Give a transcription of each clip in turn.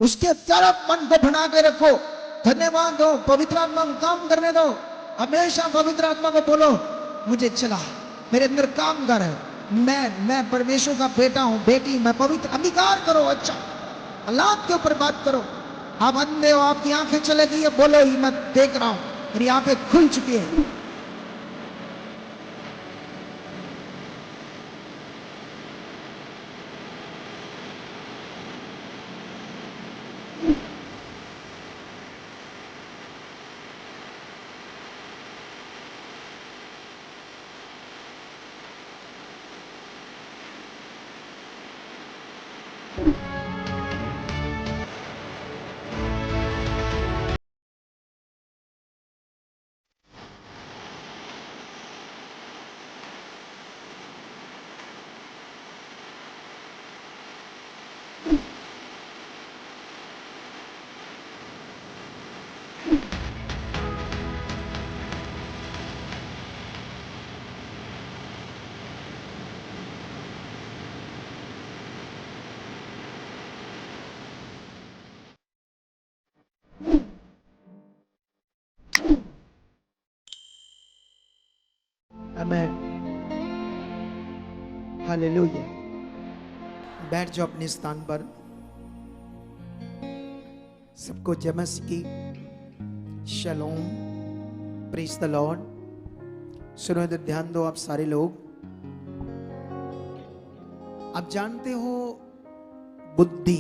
उसके तरफ मन को बना के रखो, धन्यवाद दो, पवित्र आत्मा को काम करने दो। हमेशा पवित्र आत्मा को बोलो, मुझे चला, मेरे अंदर काम कर, मैं परमेश्वर का बेटा हूं, बेटी, मैं पवित्र, अंगीकार करो। अच्छा, हालात के ऊपर बात करो। आप अंधे हो, आपकी आंखें चले गई है, बोलो ही मैं देख रहा हूं, मेरी आंखें खुल चुकी है। आमेन, हालेलुया। बैठ जाओ अपने स्थान पर। सबको जय मसीह की शलोम, प्रेज द लॉर्ड। सुनो, इधर ध्यान दो आप सारे लोग। आप जानते हो बुद्धि,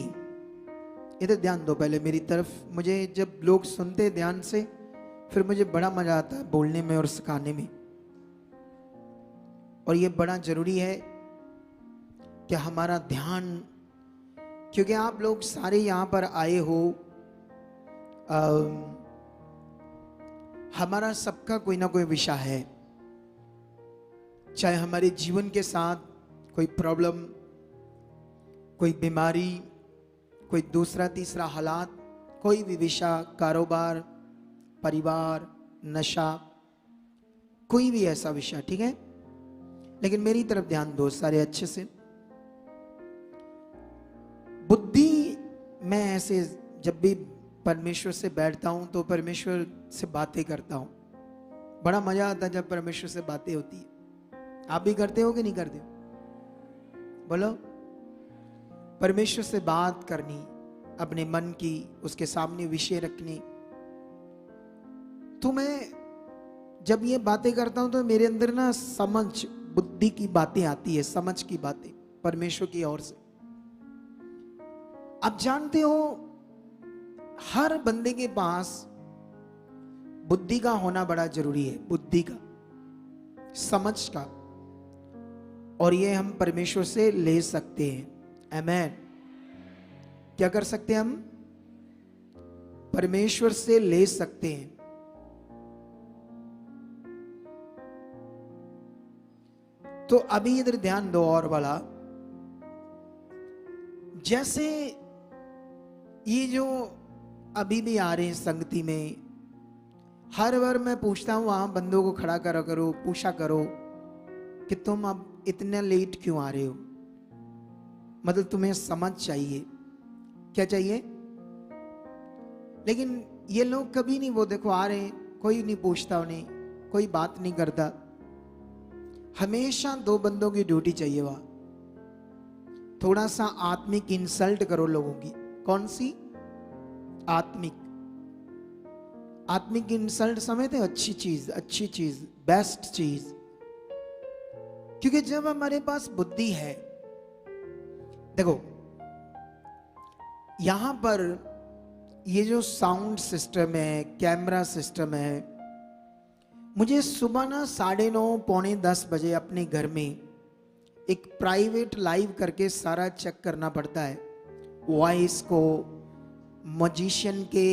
इधर ध्यान दो पहले मेरी तरफ। मुझे जब लोग सुनते ध्यान से, फिर मुझे बड़ा मजा आता है बोलने में और सिखाने में। और ये बड़ा जरूरी है कि हमारा ध्यान, क्योंकि आप लोग सारे यहां पर आए हो, हमारा सबका कोई ना कोई विषय है। चाहे हमारे जीवन के साथ कोई प्रॉब्लम, कोई बीमारी, कोई दूसरा तीसरा हालात, कोई भी विषय, कारोबार, परिवार, नशा, कोई भी ऐसा विषय, ठीक है। लेकिन मेरी तरफ ध्यान दो सारे अच्छे से। बुद्धि, मैं ऐसे जब भी परमेश्वर से बैठता हूं तो परमेश्वर से बातें करता हूं। बड़ा मजा आता है जब परमेश्वर से बातें होती है। आप भी करते हो कि नहीं करते? बोलो। परमेश्वर से बात करनी, अपने मन की उसके सामने विषय रखनी। तो मैं जब ये बातें करता हूं तो मेरे अंदर ना समझ, बुद्धि की बातें आती है, समझ की बातें परमेश्वर की ओर से। आप जानते हो हर बंदे के पास बुद्धि का होना बड़ा जरूरी है, बुद्धि का, समझ का। और ये हम परमेश्वर से ले सकते हैं। आमेन। क्या कर सकते हैं हम? परमेश्वर से ले सकते हैं। तो अभी इधर ध्यान दो और वाला। जैसे ये जो अभी भी आ रहे हैं संगति में, हर बार मैं पूछता हूं, वहां बंदों को खड़ा करा करो, पूछा करो कि तुम अब इतना लेट क्यों आ रहे हो। मतलब तुम्हें समझ चाहिए, क्या चाहिए। लेकिन ये लोग कभी नहीं, वो देखो आ रहे हैं, कोई नहीं पूछता उन्हें, कोई बात नहीं करता। हमेशा दो बंदों की ड्यूटी चाहिए वहां। थोड़ा सा आत्मिक इंसल्ट करो लोगों की। कौन सी? आत्मिक। आत्मिक इंसल्ट समझते? अच्छी चीज, अच्छी चीज, बेस्ट चीज। क्योंकि जब हमारे पास बुद्धि है, देखो यहां पर ये जो साउंड सिस्टम है, कैमरा सिस्टम है, मुझे सुबह ना 9:30 पौने 10 बजे अपने घर में एक प्राइवेट लाइव करके सारा चेक करना पड़ता है। वॉइस को, मजिशियन के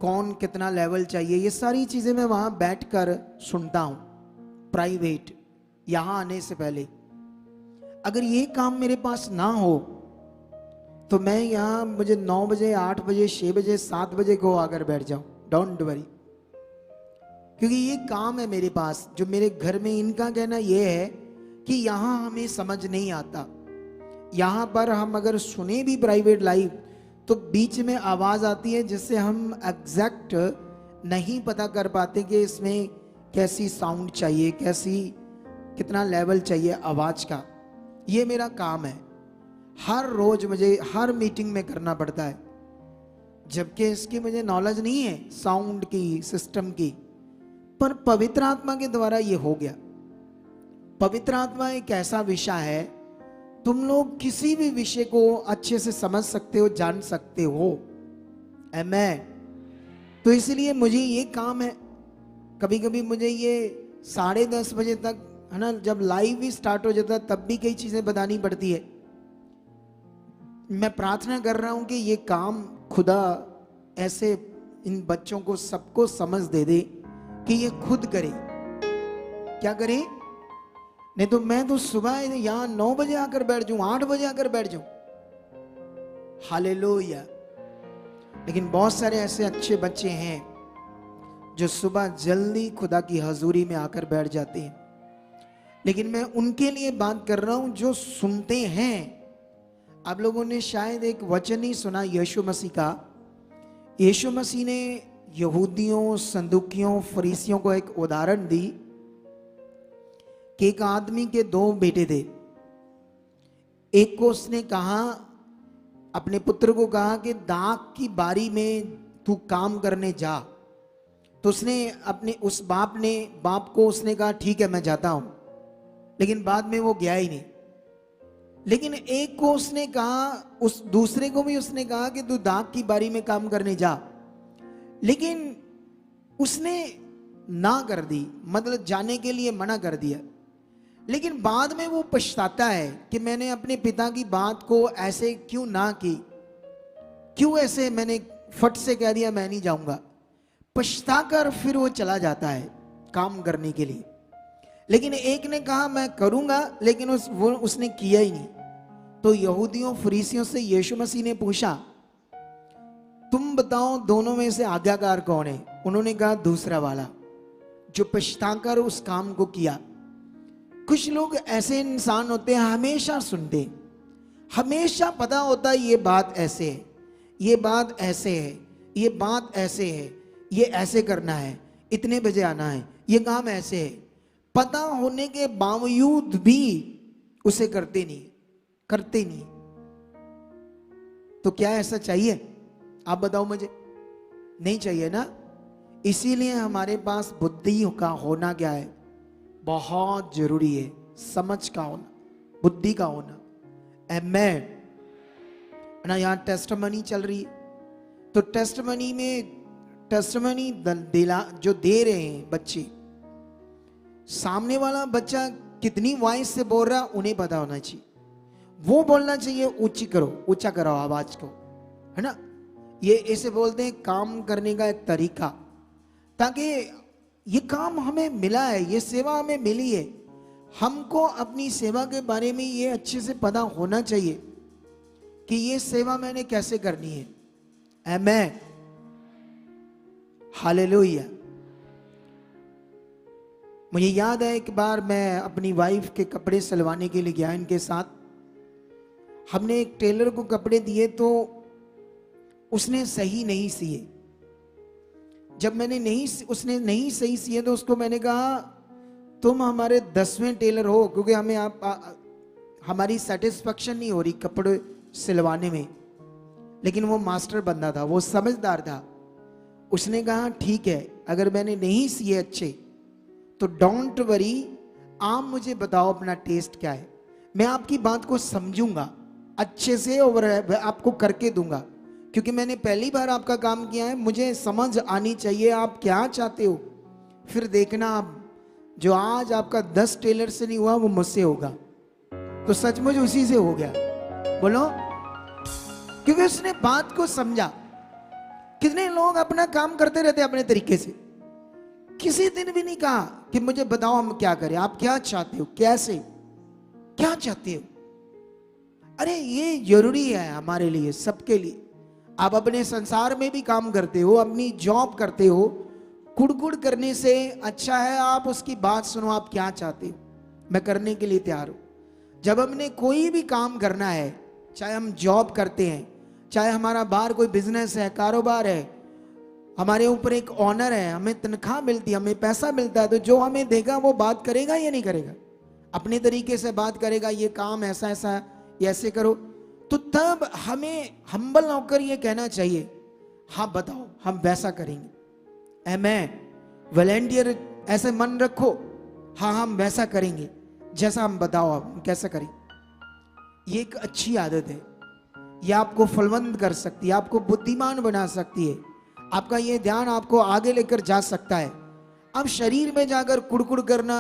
कौन कितना लेवल चाहिए, ये सारी चीजें मैं वहां बैठकर सुनता हूं प्राइवेट, यहां आने से पहले। अगर ये काम मेरे पास ना हो तो मैं यहां, मुझे 9 बजे, 8 बजे, 6 बजे, 7 बजे को आकर बैठ जाऊं, डोंट वरी। क्योंकि ये काम है मेरे पास, जो मेरे घर में। इनका कहना यह है कि यहां हमें समझ नहीं आता। यहां पर हम अगर सुने भी प्राइवेट लाइव तो बीच में आवाज आती है जिससे हम एग्जैक्ट नहीं पता कर पाते कि इसमें कैसी साउंड चाहिए, कैसी कितना लेवल चाहिए आवाज का। ये मेरा काम है, हर रोज मुझे हर मीटिंग में करना पड़ता है, जबकि इसकी मुझे नॉलेज नहीं है साउंड की, सिस्टम की, पर पवित्र आत्मा के द्वारा ये हो गया। पवित्र आत्मा एक ऐसा विषय है, तुम लोग किसी भी विषय को अच्छे से समझ सकते हो, जान सकते हो। आमेन। तो इसलिए मुझे ये काम है। कभी कभी मुझे ये 10:30 बजे तक, है ना, जब लाइव ही स्टार्ट हो जाता है तब भी कई चीजें बतानी पड़ती है। मैं प्रार्थना कर रहा हूं कि ये काम खुदा ऐसे इन बच्चों को सबको समझ दे दे कि ये खुद करे। क्या करे? नहीं तो मैं तो सुबह यहां 9 बजे आकर बैठ जाऊं, 8 बजे आकर बैठ जाऊं। हालेलुया। लेकिन बहुत सारे ऐसे अच्छे बच्चे हैं जो सुबह जल्दी खुदा की हजूरी में आकर बैठ जाते हैं। लेकिन मैं उनके लिए बात कर रहा हूं जो सुनते हैं। आप लोगों ने शायद एक वचन ही सुना यीशु मसीह का। यीशु मसीह ने यहूदियों, सदूकियों, फरीसियों को एक उदाहरण दी कि एक आदमी के 2 बेटे थे। एक को उसने कहा, अपने पुत्र को कहा कि दाख की बारी में तू काम करने जा। तो उसने अपने उस बाप को उसने कहा ठीक है मैं जाता हूं, लेकिन बाद में वो गया ही नहीं। लेकिन एक को उसने कहा, उस दूसरे को भी उसने कहा कि तू दाख की बारी में काम करने जा, लेकिन उसने ना कर दी, मतलब जाने के लिए मना कर दिया। लेकिन बाद में वो पछताता है कि मैंने अपने पिता की बात को ऐसे क्यों ना की, क्यों ऐसे मैंने फट से कह दिया मैं नहीं जाऊंगा। पछताकर फिर वो चला जाता है काम करने के लिए। लेकिन एक ने कहा मैं करूंगा, लेकिन उसने किया ही नहीं। तो यहूदियों फरीसियों से यीशु मसीह ने पूछा, तुम बताओ दोनों में से आज्ञाकार कौन है? उन्होंने कहा दूसरा वाला, जो पछताकर उस काम को किया। कुछ लोग ऐसे इंसान होते हैं, हमेशा सुनते, हमेशा पता होता है ये बात ऐसे है, ये बात ऐसे है, ये बात ऐसे है, ये ऐसे करना है, इतने बजे आना है, ये काम ऐसे है। पता होने के बावजूद भी उसे करते नहीं। तो क्या ऐसा चाहिए? आप बताओ मुझे। नहीं चाहिए ना। इसीलिए हमारे पास बुद्धि का होना क्या है, बहुत जरूरी है। समझ का होना, बुद्धि का होना। आमेन ना। यहाँ टेस्टमनी चल रही है, तो टेस्टमनी में जो दे रहे हैं बच्चे, सामने वाला बच्चा कितनी वॉइस से बोल रहा उन्हें पता होना चाहिए। वो बोलना चाहिए ऊंचा करो आवाज को, है ना। ये ऐसे बोलते हैं काम करने का एक तरीका, ताकि ये काम हमें मिला है, ये सेवा हमें मिली है, हमको अपनी सेवा के बारे में ये अच्छे से पता होना चाहिए कि ये सेवा मैंने कैसे करनी है। आमेन। हालेलुया। मुझे याद है एक बार मैं अपनी वाइफ के कपड़े सिलवाने के लिए गया इनके साथ। हमने एक टेलर को कपड़े दिए तो उसने सही नहीं सिए। जब उसने नहीं सही सिए तो उसको मैंने कहा तुम हमारे 10वें टेलर हो, क्योंकि हमें हमारी सेटिस्फेक्शन नहीं हो रही कपड़े सिलवाने में। लेकिन वो मास्टर बंदा था, वो समझदार था। उसने कहा ठीक है, अगर मैंने नहीं सिए अच्छे तो डोंट वरी, आप मुझे बताओ अपना टेस्ट क्या है, मैं आपकी बात को समझूंगा अच्छे से और आपको करके दूंगा, क्योंकि मैंने पहली बार आपका काम किया है, मुझे समझ आनी चाहिए आप क्या चाहते हो। फिर देखना आप जो आज आपका 10 टेलर से नहीं हुआ वो मुझसे होगा। तो सचमुच उसी से हो गया। बोलो, क्योंकि उसने बात को समझा। कितने लोग अपना काम करते रहते अपने तरीके से, किसी दिन भी नहीं कहा कि मुझे बताओ हम क्या करें, आप क्या चाहते हो, कैसे क्या चाहते हो। अरे ये जरूरी है हमारे लिए, सबके लिए। आप अपने संसार में भी काम करते हो, अपनी जॉब करते हो, कुड़कुड़ करने से अच्छा है आप उसकी बात सुनो, आप क्या चाहते हो, मैं करने के लिए तैयार हूं। जब हमने कोई भी काम करना है, चाहे हम जॉब करते हैं, चाहे हमारा बाहर कोई बिजनेस है, कारोबार है, हमारे ऊपर एक ऑनर है, हमें तनख्वाह मिलती है, हमें पैसा मिलता है, तो जो हमें देगा वो बात करेगा या नहीं करेगा? अपने तरीके से बात करेगा, ये काम ऐसा ऐसा ये ऐसे करो। तो तब हमें हम्बल होकर ये कहना चाहिए, हाँ बताओ हम वैसा करेंगे। आमेन। वॉलंटियर ऐसे मन रखो, हाँ हम वैसा करेंगे, जैसा हम बताओ आप हम कैसा करें। ये एक अच्छी आदत है, ये आपको फलवंत कर सकती है, आपको बुद्धिमान बना सकती है, आपका ये ध्यान आपको आगे लेकर जा सकता है। अब शरीर में जाकर कुड़कुड़ करना,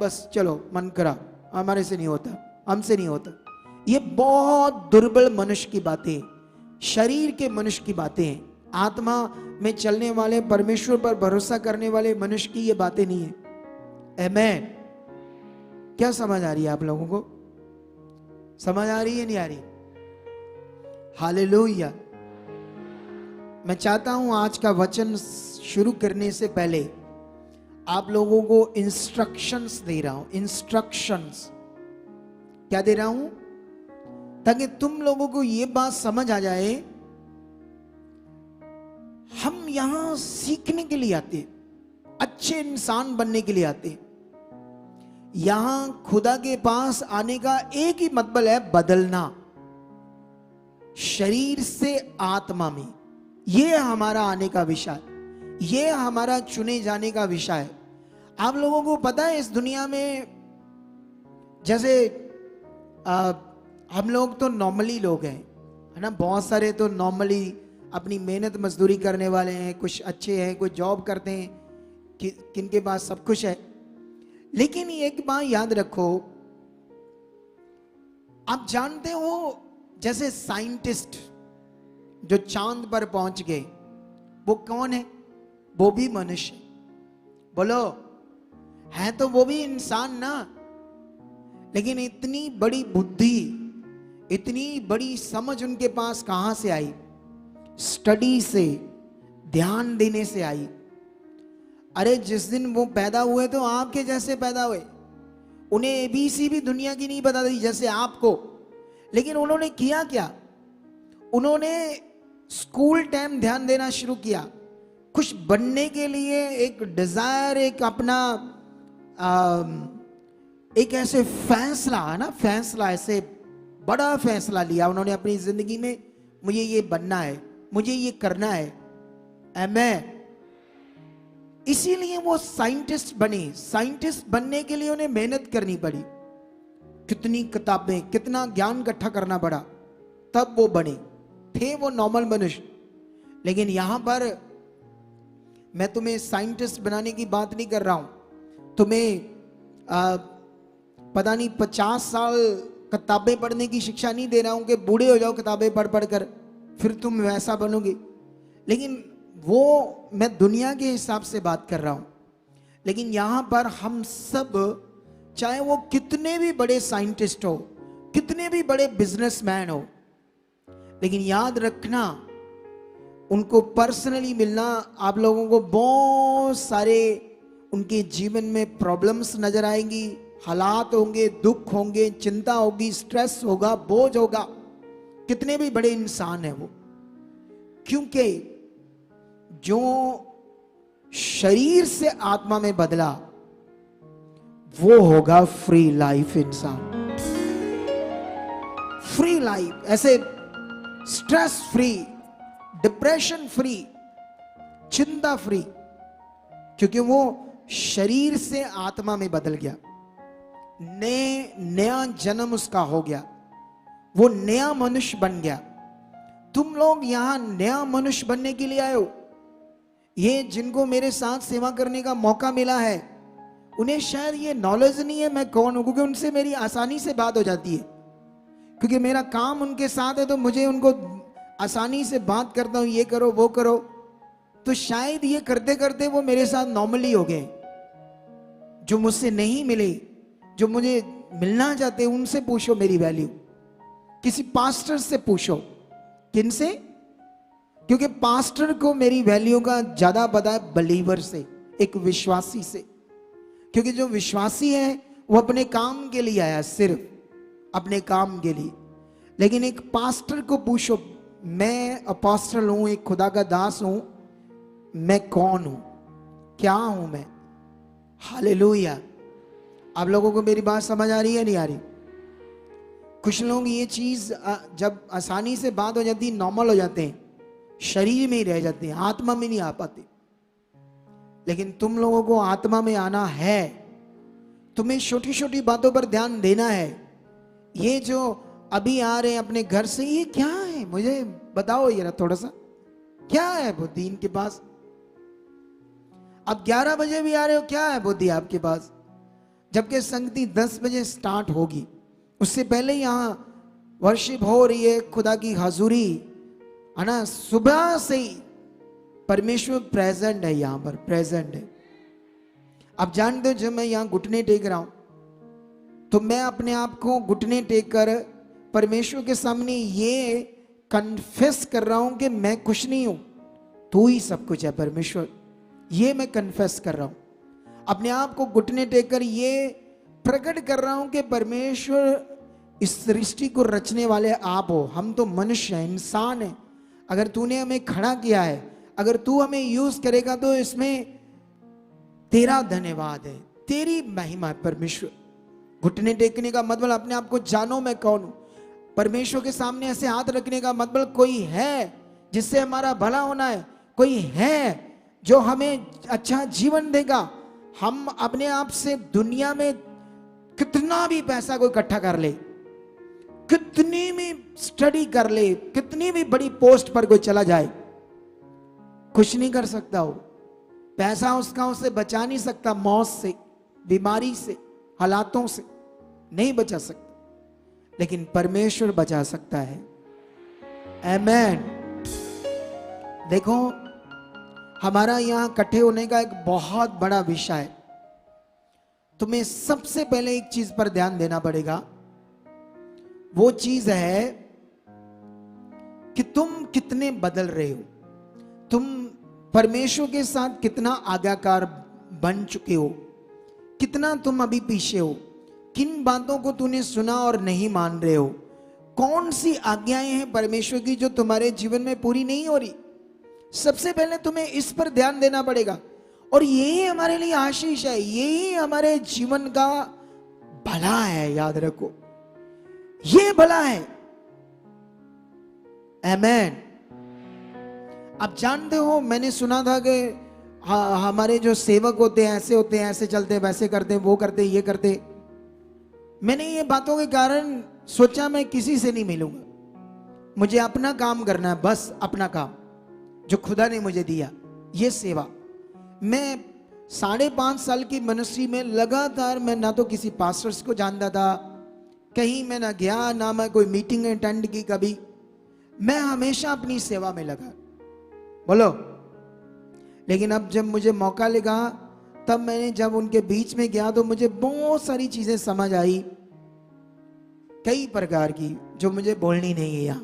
बस चलो मन करा, हमारे से नहीं होता, हमसे नहीं होता, ये बहुत दुर्बल मनुष्य की बातें, शरीर के मनुष्य की बातें हैं। आत्मा में चलने वाले, परमेश्वर पर भरोसा करने वाले मनुष्य की ये बातें नहीं है। आमेन। क्या समझ आ रही है आप लोगों को? समझ आ रही है, नहीं आ रही? हालेलुया। मैं चाहता हूं आज का वचन शुरू करने से पहले आप लोगों को इंस्ट्रक्शंस दे रहा हूं। इंस्ट्रक्शंस क्या दे रहा हूं? ताकि तुम लोगों को यह बात समझ आ जाए, हम यहां सीखने के लिए आते, अच्छे इंसान बनने के लिए आते। यहां खुदा के पास आने का एक ही मतलब है, बदलना, शरीर से आत्मा में। यह हमारा आने का विषय, यह हमारा चुने जाने का विषय है। आप लोगों को पता है इस दुनिया में, जैसे हम लोग तो नॉर्मली लोग हैं, है ना, बहुत सारे तो नॉर्मली अपनी मेहनत मजदूरी करने वाले हैं, कुछ अच्छे हैं, कुछ जॉब करते हैं, किनके पास सब कुछ है। लेकिन एक बात याद रखो, आप जानते हो जैसे साइंटिस्ट जो चांद पर पहुंच गए, वो कौन है? वो भी मनुष्य। बोलो, है तो वो भी इंसान ना, लेकिन इतनी बड़ी बुद्धि, इतनी बड़ी समझ उनके पास कहां से आई? स्टडी से, ध्यान देने से आई। अरे जिस दिन वो पैदा हुए तो आपके जैसे पैदा हुए, उन्हें एबीसी भी दुनिया की नहीं पता थी जैसे आपको। लेकिन उन्होंने किया क्या? उन्होंने स्कूल टाइम ध्यान देना शुरू किया, कुछ बनने के लिए एक डिजायर, एक अपना एक ऐसे फैसला, है ना, फैसला, ऐसे बड़ा फैसला लिया उन्होंने अपनी जिंदगी में, मुझे ये बनना है, मुझे ये करना है। आमेन। इसीलिए वो साइंटिस्ट बने। साइंटिस्ट बनने के लिए उन्हें मेहनत करनी पड़ी, कितनी किताबें, कितना ज्ञान इकट्ठा करना पड़ा, तब वो बने। थे वो नॉर्मल मनुष्य। लेकिन यहां पर मैं तुम्हें साइंटिस्ट बनाने की बात नहीं कर रहा हूं, तुम्हें पता नहीं 50 साल किताबें पढ़ने की शिक्षा नहीं दे रहा हूं कि बूढ़े हो जाओ किताबें पढ़ पढ़ कर फिर तुम वैसा बनोगे। लेकिन वो मैं दुनिया के हिसाब से बात कर रहा हूं। लेकिन यहां पर हम सब, चाहे वो कितने भी बड़े साइंटिस्ट हो, कितने भी बड़े बिजनेसमैन हो, लेकिन याद रखना, उनको पर्सनली मिलना, आप लोगों को बहुत सारे उनके जीवन में प्रॉब्लम्स नजर आएंगी, हालात होंगे, दुख होंगे, चिंता होगी, स्ट्रेस होगा, बोझ होगा। कितने भी बड़े इंसान है वो, क्योंकि जो शरीर से आत्मा में बदला वो होगा फ्री लाइफ इंसान। फ्री लाइफ, ऐसे स्ट्रेस फ्री, डिप्रेशन फ्री, चिंता फ्री, क्योंकि वो शरीर से आत्मा में बदल गया, नया जन्म उसका हो गया, वो नया मनुष्य बन गया। तुम लोग यहां नया मनुष्य बनने के लिए आए हो। ये जिनको मेरे साथ सेवा करने का मौका मिला है, उन्हें शायद ये नॉलेज नहीं है मैं कौन हूं, क्योंकि उनसे मेरी आसानी से बात हो जाती है, क्योंकि मेरा काम उनके साथ है, तो मुझे उनको आसानी से बात करता हूं, ये करो वो करो। तो शायद ये करते करते वो मेरे साथ नॉर्मली हो गए। जो मुझसे नहीं मिले, जो मुझे मिलना चाहते, उनसे पूछो मेरी वैल्यू, किसी पास्टर से पूछो। किनसे? क्योंकि पास्टर को मेरी वैल्यू का ज्यादा पता है बिलीवर से, एक विश्वासी से। क्योंकि जो विश्वासी है वो अपने काम के लिए आया, सिर्फ अपने काम के लिए। लेकिन एक पास्टर को पूछो, मैं अपोस्टल हूं, एक खुदा का दास हूं, मैं कौन हूं, क्या हूं मैं? हालेलुया। आप लोगों को मेरी बात समझ आ रही है नहीं आ रही? कुछ लोग ये चीज जब आसानी से बात हो जाती है, नॉर्मल हो जाते हैं, शरीर में ही रह जाते हैं, आत्मा में नहीं आ पाते। लेकिन तुम लोगों को आत्मा में आना है, तुम्हें छोटी छोटी बातों पर ध्यान देना है। ये जो अभी आ रहे हैं अपने घर से, ये क्या है मुझे बताओ ये थोड़ा सा, क्या है बुद्धि इनके पास? अब 11 बजे भी आ रहे हो, क्या है बुद्धि आपके पास? जबकि संगति 10 बजे स्टार्ट होगी, उससे पहले यहां वर्शिप हो रही है, खुदा की हजूरी है ना, सुबह से ही परमेश्वर प्रेजेंट है, यहां पर प्रेजेंट है। आप जानते हो, जब मैं यहां घुटने टेक रहा हूं, तो मैं अपने आप को घुटने टेक कर परमेश्वर के सामने ये कन्फेस कर रहा हूं कि मैं कुछ नहीं हूं, तू ही सब कुछ है परमेश्वर। ये मैं कन्फेस कर रहा हूं, अपने आप को घुटने टेक कर ये प्रकट कर रहा हूं कि परमेश्वर इस सृष्टि को रचने वाले आप हो। हम तो मनुष्य हैं, इंसान हैं। अगर तूने हमें खड़ा किया है, अगर तू हमें यूज करेगा, तो इसमें तेरा धन्यवाद है, तेरी महिमा है परमेश्वर। घुटने टेकने का मतलब अपने आप को जानो मैं कौन हूं। परमेश्वर के सामने ऐसे हाथ रखने का मतलब कोई है जिससे हमारा भला होना है, कोई है जो हमें अच्छा जीवन देगा। हम अपने आप से दुनिया में कितना भी पैसा कोई इकट्ठा कर ले, कितनी भी स्टडी कर ले, कितनी भी बड़ी पोस्ट पर कोई चला जाए, कुछ नहीं कर सकता। हो पैसा उसका उसे बचा नहीं सकता, मौत से, बीमारी से, हालातों से नहीं बचा सकता, लेकिन परमेश्वर बचा सकता है। आमेन। देखो, हमारा यहां इकट्ठे होने का एक बहुत बड़ा विषय है। तुम्हें सबसे पहले एक चीज पर ध्यान देना पड़ेगा, वो चीज है कि तुम कितने बदल रहे हो, तुम परमेश्वर के साथ कितना आज्ञाकार बन चुके हो, कितना तुम अभी पीछे हो, किन बातों को तूने सुना और नहीं मान रहे हो, कौन सी आज्ञाएं हैं परमेश्वर की जो तुम्हारे जीवन में पूरी नहीं हो रही। सबसे पहले तुम्हें इस पर ध्यान देना पड़ेगा, और यही हमारे लिए आशीष है, यही हमारे जीवन का भला है। याद रखो, ये भला है। आमेन। आप जानते हो, मैंने सुना था कि हमारे जो सेवक होते हैं ऐसे होते हैं, ऐसे चलते हैं, वैसे करते हैं, वो करते हैं, ये करते। मैंने ये बातों के कारण सोचा मैं किसी से नहीं मिलूंगा, मुझे अपना काम करना है, बस अपना काम जो खुदा ने मुझे दिया, ये सेवा। मैं 5.5 साल की मिनिस्ट्री में लगातार मैं ना तो किसी पास्टर्स को जानता था, कहीं मैं ना गया, ना मैं कोई मीटिंग अटेंड की कभी। मैं हमेशा अपनी सेवा में लगा, बोलो। लेकिन अब जब मुझे मौका लगा, तब मैंने जब उनके बीच में गया, तो मुझे बहुत सारी चीजें समझ आई, कई प्रकार की, जो मुझे बोलनी नहीं है यहां,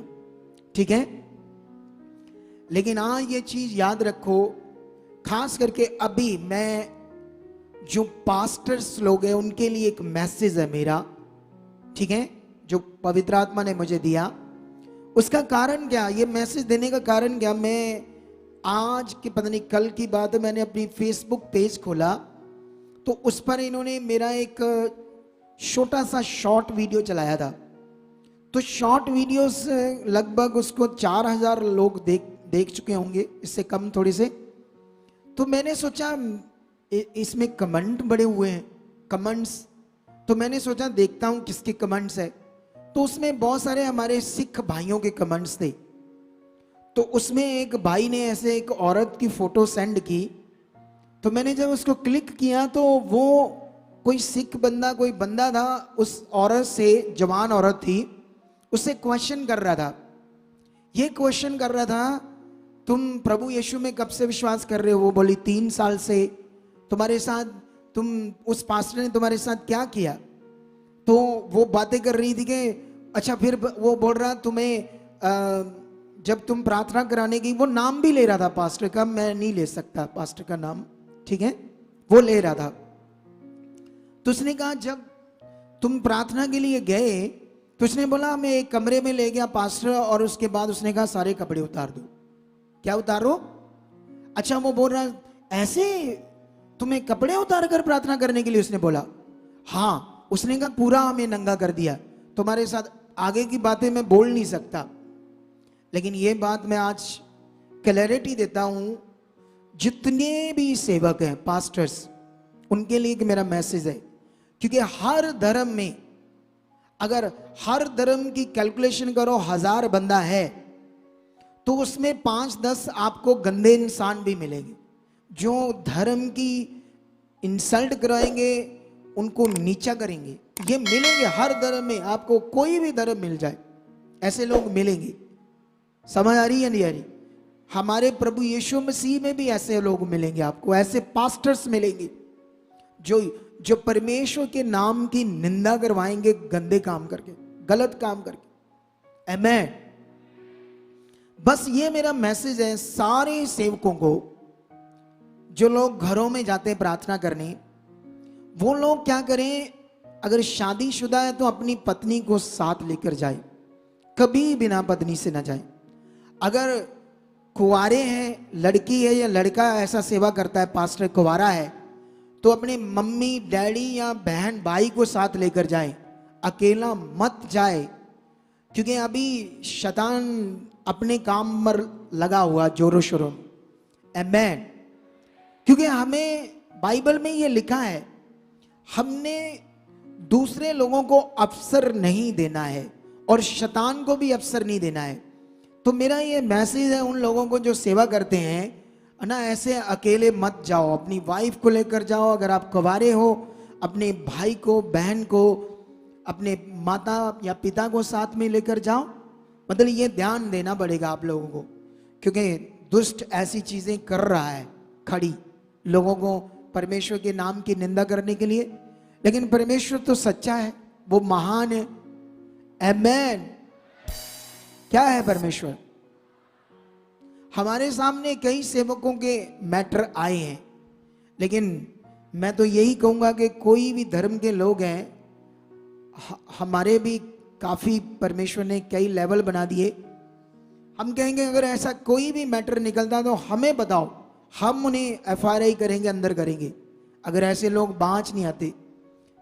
ठीक है। लेकिन आज ये चीज याद रखो, खास करके अभी मैं जो पास्टर्स लोग हैं उनके लिए एक मैसेज है मेरा, ठीक है, जो पवित्र आत्मा ने मुझे दिया। उसका कारण क्या, ये मैसेज देने का कारण क्या, मैं आज की पता नहीं कल की बात है, मैंने अपनी फेसबुक पेज खोला, तो उस पर इन्होंने मेरा एक छोटा सा शॉर्ट वीडियो चलाया था। तो शॉर्ट वीडियोस लगभग उसको 4000 लोग देख चुके होंगे, इससे कम थोड़ी से। तो मैंने सोचा, इसमें कमेंट बड़े हुए हैं, कमेंट्स, तो मैंने सोचा देखता हूं किसके कमेंट्स है। तो उसमें बहुत सारे हमारे सिख भाइयों के कमेंट्स थे। तो उसमें एक भाई ने ऐसे एक औरत की फोटो सेंड की, तो मैंने जब उसको क्लिक किया, तो वो कोई सिख बंदा, कोई बंदा था, उस औरत से, जवान औरत थी, उससे क्वेश्चन कर रहा था। ये क्वेश्चन कर रहा था, तुम प्रभु यीशु में कब से विश्वास कर रहे हो? वो बोली 3 साल से। तुम्हारे साथ, तुम, उस पास्टर ने तुम्हारे साथ क्या किया? तो वो बातें कर रही थी कि अच्छा, फिर वो बोल रहा तुम्हें जब तुम प्रार्थना कराने की, वो नाम भी ले रहा था पास्टर का, मैं नहीं ले सकता पास्टर का नाम, ठीक है, वो ले रहा था। तो उसने कहा जब तुम प्रार्थना के लिए गए, तो उसने बोला मैं एक कमरे में ले गया पास्टर, और उसके बाद उसने कहा सारे कपड़े उतार दो। क्या उतारो? अच्छा, वो बोल रहा ऐसे तुम्हें कपड़े उतार कर प्रार्थना करने के लिए? उसने बोला हाँ। उसने कहा पूरा हमें नंगा कर दिया, तुम्हारे साथ आगे की बातें मैं बोल नहीं सकता, लेकिन ये बात मैं आज क्लैरिटी देता हूं, जितने भी सेवक हैं पास्टर्स, उनके लिए एक मेरा मैसेज है। क्योंकि हर धर्म में, अगर हर धर्म की कैलकुलेशन करो 1000 बंदा है, तो उसमें 5-10 आपको गंदे इंसान भी मिलेंगे जो धर्म की इंसल्ट कराएंगे, उनको नीचा करेंगे। ये मिलेंगे हर धर्म में, आपको कोई भी धर्म मिल जाए ऐसे लोग मिलेंगे। समझ आ रही है नहीं आ रही? हमारे प्रभु यीशु मसीह में भी ऐसे लोग मिलेंगे आपको, ऐसे पास्टर्स मिलेंगे जो परमेश्वर के नाम की निंदा करवाएंगे, गंदे काम करके, गलत काम करके। आमीन। बस ये मेरा मैसेज है सारे सेवकों को, जो लोग घरों में जाते हैं प्रार्थना करने, वो लोग क्या करें, अगर शादीशुदा है तो अपनी पत्नी को साथ लेकर जाए, कभी बिना पत्नी से ना जाए। अगर कुंवारे हैं, लड़की है या लड़का ऐसा सेवा करता है, पास्टर कुंवारा है, तो अपने मम्मी डैडी या बहन भाई को साथ लेकर जाए, अकेला मत जाए। क्योंकि अभी शैतान अपने काम पर लगा हुआ जोरों शोरों में। आमीन। क्योंकि हमें बाइबल में ये लिखा है, हमने दूसरे लोगों को अवसर नहीं देना है और शैतान को भी अवसर नहीं देना है। तो मेरा ये मैसेज है उन लोगों को जो सेवा करते हैं ना, ऐसे अकेले मत जाओ, अपनी वाइफ को लेकर जाओ। अगर आप कुंवारे हो, अपने भाई को, बहन को, अपने माता या पिता को साथ में लेकर जाओ। मतलब ये ध्यान देना पड़ेगा आप लोगों को, क्योंकि दुष्ट ऐसी चीजें कर रहा है खड़ी, लोगों को परमेश्वर के नाम की निंदा करने के लिए। लेकिन परमेश्वर तो सच्चा है, वो महान है। आमीन। क्या है परमेश्वर? हमारे सामने कई सेवकों के मैटर आए हैं, लेकिन मैं तो यही कहूंगा कि कोई भी धर्म के लोग हैं, हमारे भी काफी परमेश्वर ने कई लेवल बना दिए। हम कहेंगे अगर ऐसा कोई भी मैटर निकलता तो हमें बताओ, हम उन्हें FRI करेंगे, अंदर करेंगे। अगर ऐसे लोग बाँच नहीं आते,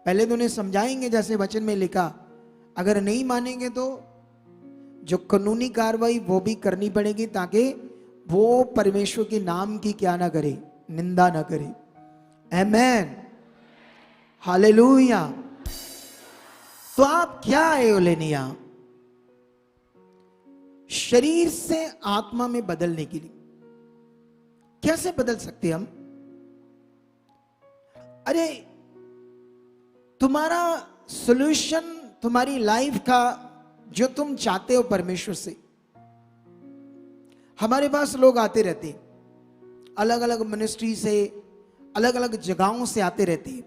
पहले तो उन्हें समझाएंगे जैसे वचन में लिखा। अगर नहीं मानेंगे तो जो कानूनी कार्रवाई वो भी करनी पड़ेगी, ताकि वो परमेश्वर के नाम की क्या ना करे, निंदा ना करे। आमीन। हालेलुया। तो आप क्या आए हो लेने यहां? शरीर से आत्मा में बदलने के लिए। कैसे बदल सकते हम? अरे तुम्हारा सॉल्यूशन तुम्हारी लाइफ का जो तुम चाहते हो परमेश्वर से, हमारे पास लोग आते रहते हैं, अलग अलग मिनिस्ट्री से, अलग अलग जगहों से आते रहते हैं,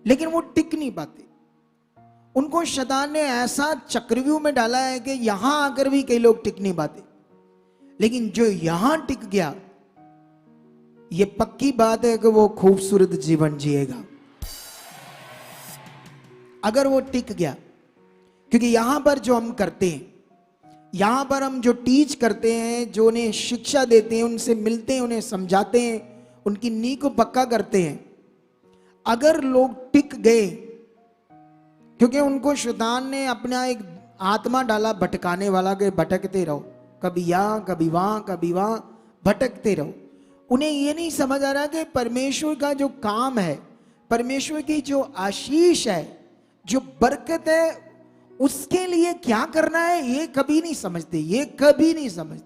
लेकिन वो टिक नहीं पाते। उनको शैतान ने ऐसा चक्रव्यूह में डाला है कि यहां आकर भी कई लोग टिक नहीं पाते। लेकिन जो यहां टिक गया, ये पक्की बात है कि वो खूबसूरत जीवन जिएगा, अगर वो टिक गया। क्योंकि यहां पर जो हम करते हैं, यहां पर हम जो टीच करते हैं, जो उन्हें शिक्षा देते हैं, उनसे मिलते हैं, उन्हें समझाते हैं, उनकी नींव को पक्का करते हैं। अगर लोग टिक गए, क्योंकि उनको शैतान ने अपना एक आत्मा डाला भटकाने वाला, के भटकते रहो, कभी यहां कभी वहां कभी वहां, भटकते रहो। उन्हें ये नहीं समझ आ रहा कि परमेश्वर का जो काम है, परमेश्वर की जो आशीष है, जो बरकत है, उसके लिए क्या करना है, ये कभी नहीं समझते। ये कभी नहीं समझते।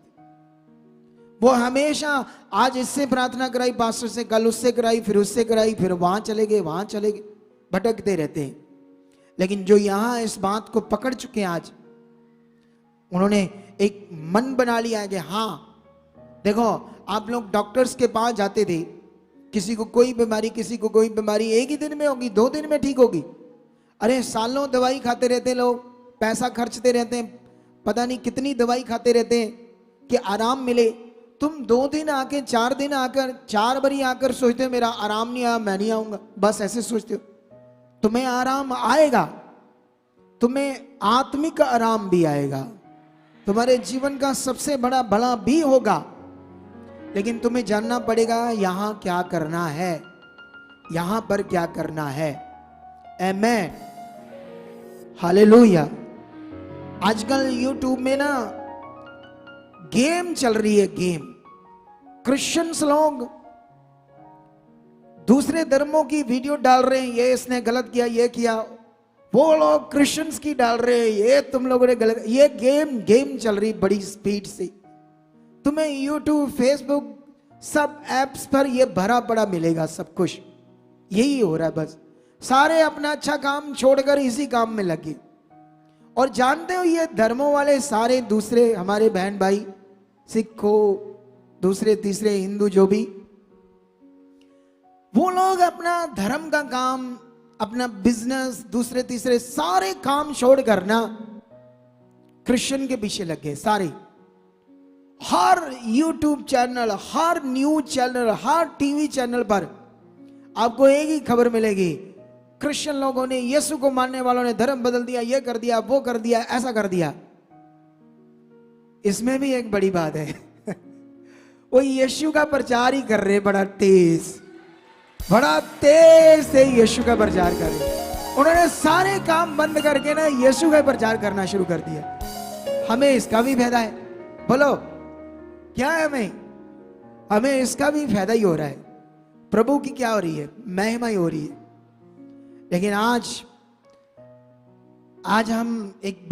वो हमेशा आज इससे प्रार्थना कराई पास्टर से, कल उससे कराई, फिर उससे कराई, फिर वहां चले गए, वहां चले गए, भटकते रहते हैं। लेकिन जो यहां इस बात को पकड़ चुके हैं, आज उन्होंने एक मन बना लिया है कि हाँ देखो, आप लोग डॉक्टर्स के पास जाते थे, किसी को कोई बीमारी, किसी को कोई बीमारी, एक ही दिन में होगी, 2 दिन में ठीक होगी। अरे सालों दवाई खाते रहते लोग, पैसा खर्चते रहते हैं, पता नहीं कितनी दवाई खाते रहते हैं कि आराम मिले। तुम 2 दिन आके, 4 दिन आकर, 4 बारी आकर सोचते हो मेरा आराम नहीं आया, मैं नहीं आऊंगा, बस ऐसे सोचते हो। तुम्हें आराम आएगा, तुम्हें आत्मिक आराम भी आएगा, तुम्हारे जीवन का सबसे बड़ा भला भी होगा। लेकिन तुम्हें जानना पड़ेगा यहां क्या करना है, यहां पर क्या करना है। आमेन, हालेलुया। आजकल यूट्यूब में ना गेम चल रही है, गेम। क्रिश्चियंस लोग दूसरे धर्मों की वीडियो डाल रहे हैं, ये इसने गलत किया, ये किया। वो लोग क्रिश्चियंस की डाल रहे हैं, ये तुम लोगों ने गलत। ये गेम चल रही बड़ी स्पीड से। तुम्हें यूट्यूब, फेसबुक, सब एप्स पर ये भरा पड़ा मिलेगा सब कुछ। यही हो रहा है बस। सारे अपना अच्छा काम छोड़कर इसी काम में लगे। और जानते हो ये धर्मों वाले सारे दूसरे हमारे बहन भाई, सिख हो, दूसरे तीसरे हिंदू, जो भी, वो लोग अपना धर्म का काम, अपना बिजनेस, दूसरे तीसरे सारे काम छोड़ कर ना क्रिश्चियन के पीछे लग गए सारे। हर यूट्यूब चैनल, हर न्यूज चैनल, हर टीवी चैनल पर आपको एक ही खबर मिलेगी, क्रिश्चियन लोगों ने, यीशु को मानने वालों ने धर्म बदल दिया, ये कर दिया, वो कर दिया, ऐसा कर दिया। इसमें भी एक बड़ी बात है वो यीशु का प्रचार ही कर रहे, बड़ा तेज से यीशु का प्रचार कर रहे। उन्होंने सारे काम बंद करके ना यीशु का प्रचार करना शुरू कर दिया। हमें इसका भी फायदा है, बोलो क्या है? हमें इसका भी फायदा ही हो रहा है। प्रभु की क्या हो रही है? महिमा ही हो रही है। लेकिन आज हम एक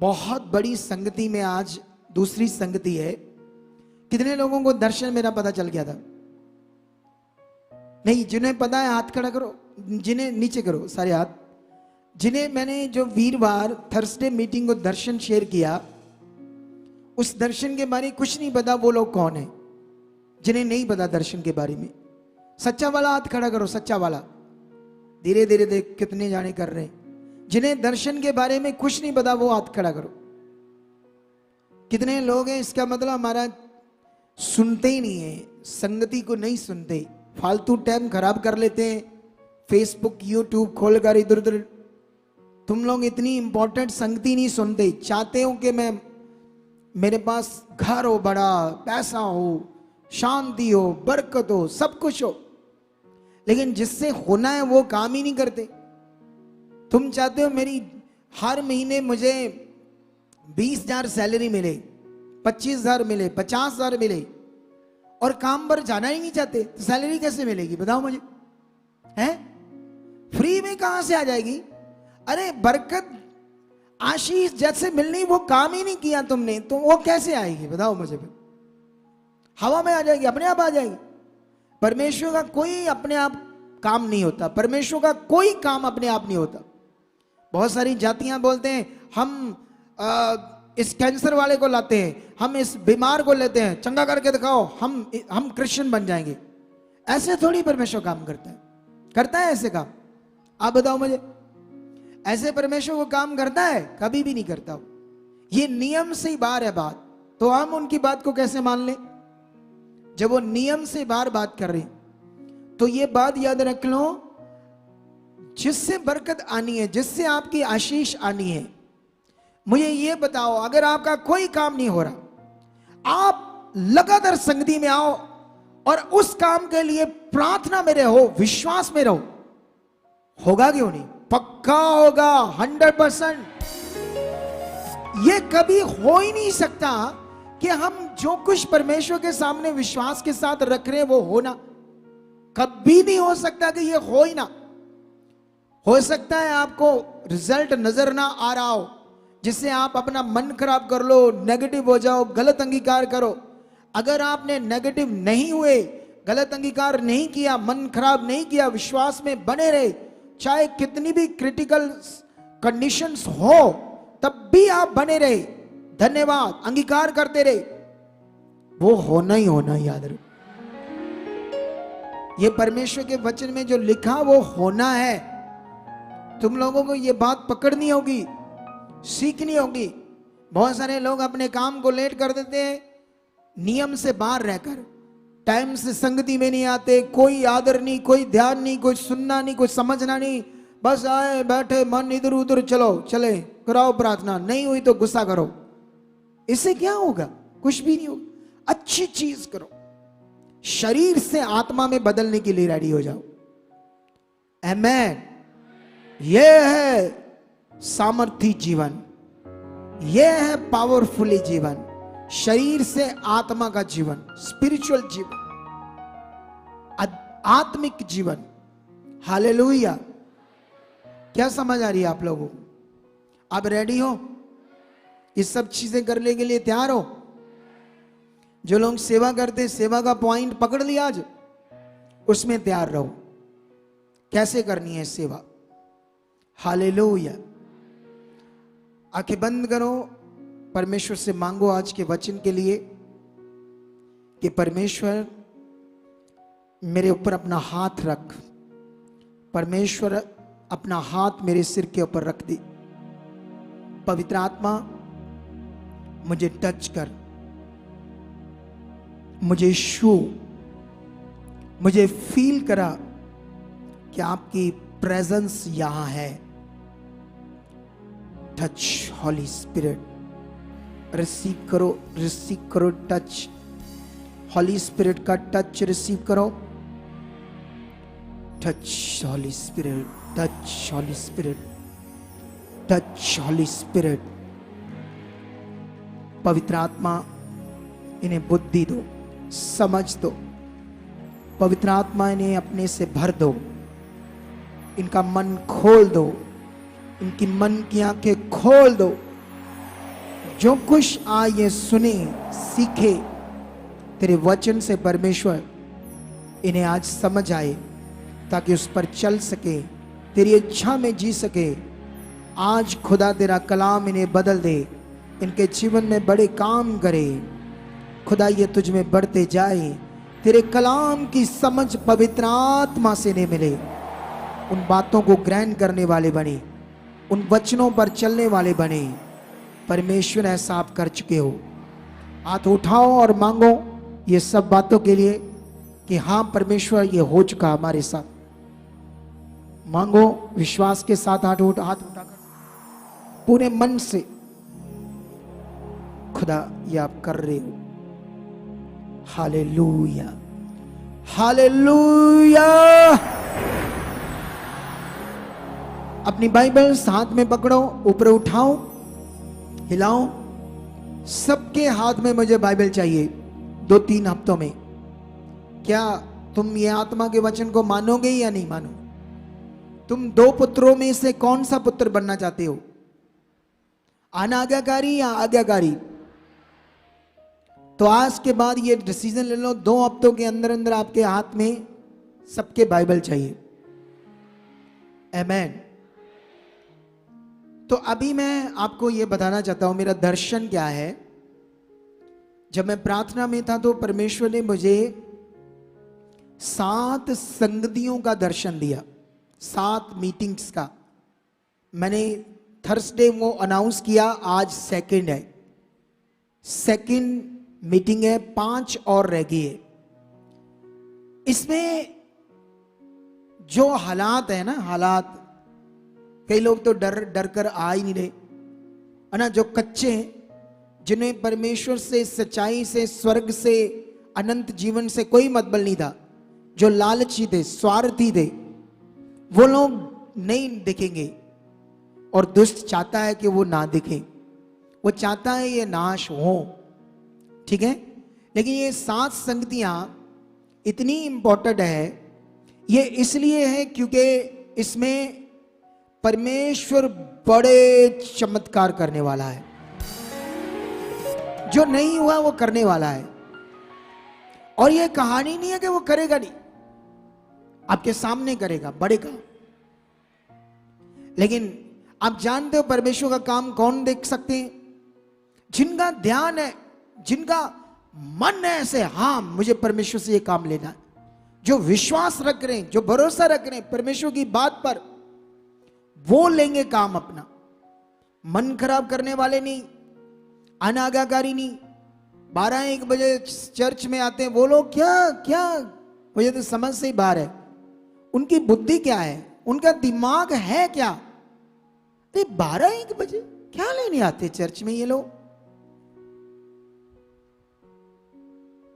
बहुत बड़ी संगति में, आज दूसरी संगति है। कितने लोगों को दर्शन मेरा पता चल गया था? नहीं, जिन्हें पता है हाथ खड़ा करो, जिन्हें नीचे करो सारे हाथ। जिन्हें मैंने जो वीरवार थर्सडे मीटिंग को दर्शन शेयर किया, उस दर्शन के बारे में कुछ नहीं पता, वो लोग कौन है? जिन्हें नहीं पता दर्शन के बारे में, सच्चा वाला हाथ खड़ा करो, सच्चा वाला। धीरे धीरे देख कितने जाने कर रहे हैं। जिन्हें दर्शन के बारे में कुछ नहीं पता वो हाथ खड़ा करो। कितने लोग हैं? इसका मतलब हमारा सुनते ही नहीं है, संगति को नहीं सुनते, फालतू टाइम खराब कर लेते हैं, फेसबुक यूट्यूब खोलकर इधर उधर। तुम लोग इतनी इंपॉर्टेंट संगति नहीं सुनते। चाहते हो कि मेरे पास घर हो, बड़ा पैसा हो, शांति हो, बरकत हो, सब कुछ हो, लेकिन जिससे होना है वो काम ही नहीं करते। तुम चाहते हो मेरी हर महीने मुझे 20,000 सैलरी मिले, 25,000 मिले, 50,000 मिले, और काम पर जाना ही नहीं चाहते, तो सैलरी कैसे मिलेगी बताओ मुझे? है फ्री में कहां से आ जाएगी? अरे बरकत, आशीष जैसे मिलनी, वो काम ही नहीं किया तुमने, तो वो कैसे आएगी बताओ मुझे? हवा में आ जाएगी, अपने आप आ जाएगी। परमेश्वर का कोई अपने आप काम नहीं होता। परमेश्वर का कोई काम अपने आप नहीं होता। बहुत सारी जातियां बोलते हैं हम इस कैंसर वाले को लाते हैं, हम इस बीमार को लेते हैं, चंगा करके दिखाओ, हम क्रिश्चियन बन जाएंगे। ऐसे थोड़ी परमेश्वर काम करता है ऐसे काम? आप बताओ मुझे, ऐसे परमेश्वर वो काम करता है? कभी भी नहीं करता। ये नियम से ही बाहर है बात, तो हम उनकी बात को कैसे मान लें? जब वो नियम से बाहर बात कर रहे हैं, तो ये बात याद रख लो, जिससे बरकत आनी है, जिससे आपकी आशीष आनी है। मुझे ये बताओ, अगर आपका कोई काम नहीं हो रहा, आप लगातार संगति में आओ और उस काम के लिए प्रार्थना में रहो, विश्वास में रहो, होगा क्यों नहीं? पक्का होगा, 100%। ये कभी हो ही नहीं सकता कि हम जो कुछ परमेश्वर के सामने विश्वास के साथ रख रहे हैं वो होना, कभी नहीं हो सकता कि ये हो ही ना। हो सकता है आपको रिजल्ट नजर ना आ रहा हो, जिससे आप अपना मन खराब कर लो, नेगेटिव हो जाओ, गलत अंगीकार करो। अगर आपने नेगेटिव नहीं हुए, गलत अंगीकार नहीं किया, मन खराब नहीं किया, विश्वास में बने रहे, चाहे कितनी भी क्रिटिकल कंडीशंस हो, तब भी आप बने रहे, धन्यवाद, अंगीकार करते रहे, वो होना ही होना, याद रखो। ये परमेश्वर के वचन में जो लिखा वो होना है। तुम लोगों को ये बात पकड़नी होगी, सीखनी होगी। बहुत सारे लोग अपने काम को लेट कर देते हैं, नियम से बाहर रहकर, टाइम से संगति में नहीं आते, कोई आदर नहीं, कोई ध्यान नहीं, कोई सुनना नहीं, कोई समझना नहीं, बस आए बैठे मन इधर उधर चलो चले कराओ प्रार्थना, नहीं हुई तो गुस्सा करो, इससे क्या होगा? कुछ भी नहीं होगा। अच्छी चीज करो, शरीर से आत्मा में बदलने के लिए रेडी हो जाओ। आमेन। यह है सामर्थी जीवन, यह है पावरफुली जीवन, शरीर से आत्मा का जीवन, स्पिरिचुअल जीवन, आत्मिक जीवन। हालेलुया। क्या समझ आ रही है आप लोगों को? आप रेडी हो? ये सब चीजें करने के लिए तैयार हो? जो लोग सेवा करते हैं, सेवा का पॉइंट पकड़ लिया आज, उसमें तैयार रहो। कैसे करनी है सेवा? हालेलुया। आंखें बंद करो, परमेश्वर से मांगो आज के वचन के लिए कि परमेश्वर मेरे ऊपर अपना हाथ रख। परमेश्वर अपना हाथ मेरे सिर के ऊपर रख दे। पवित्र आत्मा मुझे टच कर, मुझे छू, मुझे फील करा कि आपकी प्रेजेंस यहां है। टच हॉली स्पिरिट, रिसीव करो टच, हॉली स्पिरिट का टच रिसीव करो। टच हॉली स्पिरिट, टच हॉली स्पिरिट, टच हॉली स्पिरिट। पवित्र आत्मा इन्हें बुद्धि दो, समझ दो। पवित्र आत्मा इन्हें अपने से भर दो, इनका मन खोल दो, इनकी मन की आंखें खोल दो। जो कुछ आज ये सुने सीखे तेरे वचन से परमेश्वर, इन्हें आज समझ आए ताकि उस पर चल सके, तेरी इच्छा में जी सके। आज खुदा तेरा कलाम इन्हें बदल दे, इनके जीवन में बड़े काम करे। खुदा ये तुझ में बढ़ते जाए, तेरे कलाम की समझ पवित्र आत्मा से इन्हें मिले, उन बातों को ग्रहण करने वाले बने, उन वचनों पर चलने वाले बने। परमेश्वर ऐसा आप कर चुके हो। हाथ उठाओ और मांगो ये सब बातों के लिए कि हाँ परमेश्वर ये हो चुका हमारे साथ। मांगो विश्वास के साथ, हाथ उठाकर पूरे मन से। खुदा ये आप कर रहे हो। Hallelujah, hallelujah. अपनी बाइबल हाथ में पकड़ो, ऊपर उठाओ, हिलाओ। सबके हाथ में मुझे बाइबल चाहिए 2-3 हफ्तों में। क्या तुम ये आत्मा के वचन को मानोगे या नहीं मानो? तुम 2 पुत्रों में से कौन सा पुत्र बनना चाहते हो? अनाज्ञाकारी या आज्ञाकारी? तो आज के बाद ये डिसीजन ले लो, 2 हफ्तों के अंदर अंदर आपके हाथ में सबके बाइबल चाहिए। आमेन। तो अभी मैं आपको ये बताना चाहता हूं मेरा दर्शन क्या है। जब मैं प्रार्थना में था तो परमेश्वर ने मुझे 7 संगतियों का दर्शन दिया, 7 मीटिंग्स का। मैंने थर्सडे वो अनाउंस किया, आज 2nd है, 2nd मीटिंग है, 5 और रह गई है। इसमें जो हालात है ना, हालात, कई लोग तो डर कर आ ही नहीं रहे है ना, जो कच्चे हैं, जिन्हें परमेश्वर से, सच्चाई से, स्वर्ग से, अनंत जीवन से कोई मतलब नहीं था, जो लालची थे, स्वार्थी थे, वो लोग नहीं दिखेंगे। और दुष्ट चाहता है कि वो ना दिखे, वो चाहता है ये नाश हो। ठीक है, लेकिन ये 7 संगतियां इतनी इंपॉर्टेंट है। ये इसलिए है क्योंकि इसमें परमेश्वर बड़े चमत्कार करने वाला है। जो नहीं हुआ वो करने वाला है। और ये कहानी नहीं है कि वो करेगा नहीं, आपके सामने करेगा बड़े काम। लेकिन आप जानते हो परमेश्वर का काम कौन देख सकते हैं? जिनका ध्यान है, जिनका मन है ऐसे, हाँ मुझे परमेश्वर से ये काम लेना है, जो विश्वास रख रहे हैं, जो भरोसा रख रहे हैं परमेश्वर की बात पर, वो लेंगे काम अपना। मन खराब करने वाले नहीं, अनाज्ञाकारी नहीं, 12-1 बजे चर्च में आते हैं वो लोग, क्या मुझे तो समझ से ही बाहर है। उनकी बुद्धि क्या है? उनका दिमाग है क्या? अरे 12-1 बजे क्या लेने आते चर्च में ये लोग?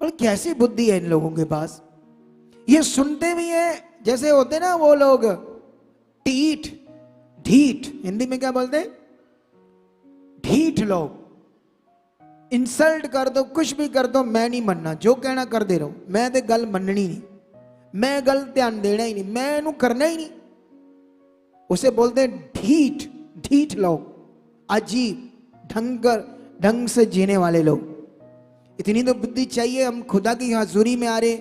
और कैसी बुद्धि है इन लोगों के पास? ये सुनते भी है जैसे होते ना वो लोग टीठ ढीठ, हिंदी में क्या बोलते हैं? ढीठ लोग। इंसल्ट कर दो, कुछ भी कर दो, मैं नहीं मनना, जो कहना कर दे रहा हूं, मैं तो गल मननी नहीं, मैं गल ध्यान देना ही नहीं, मैं इनू करना ही नहीं। उसे बोलते हैं ढीठ। ढीठ लोग, अजीब ढंग से जीने वाले लोग। इतनी तो बुद्धि चाहिए। हम खुदा की हजूरी में आ रहे,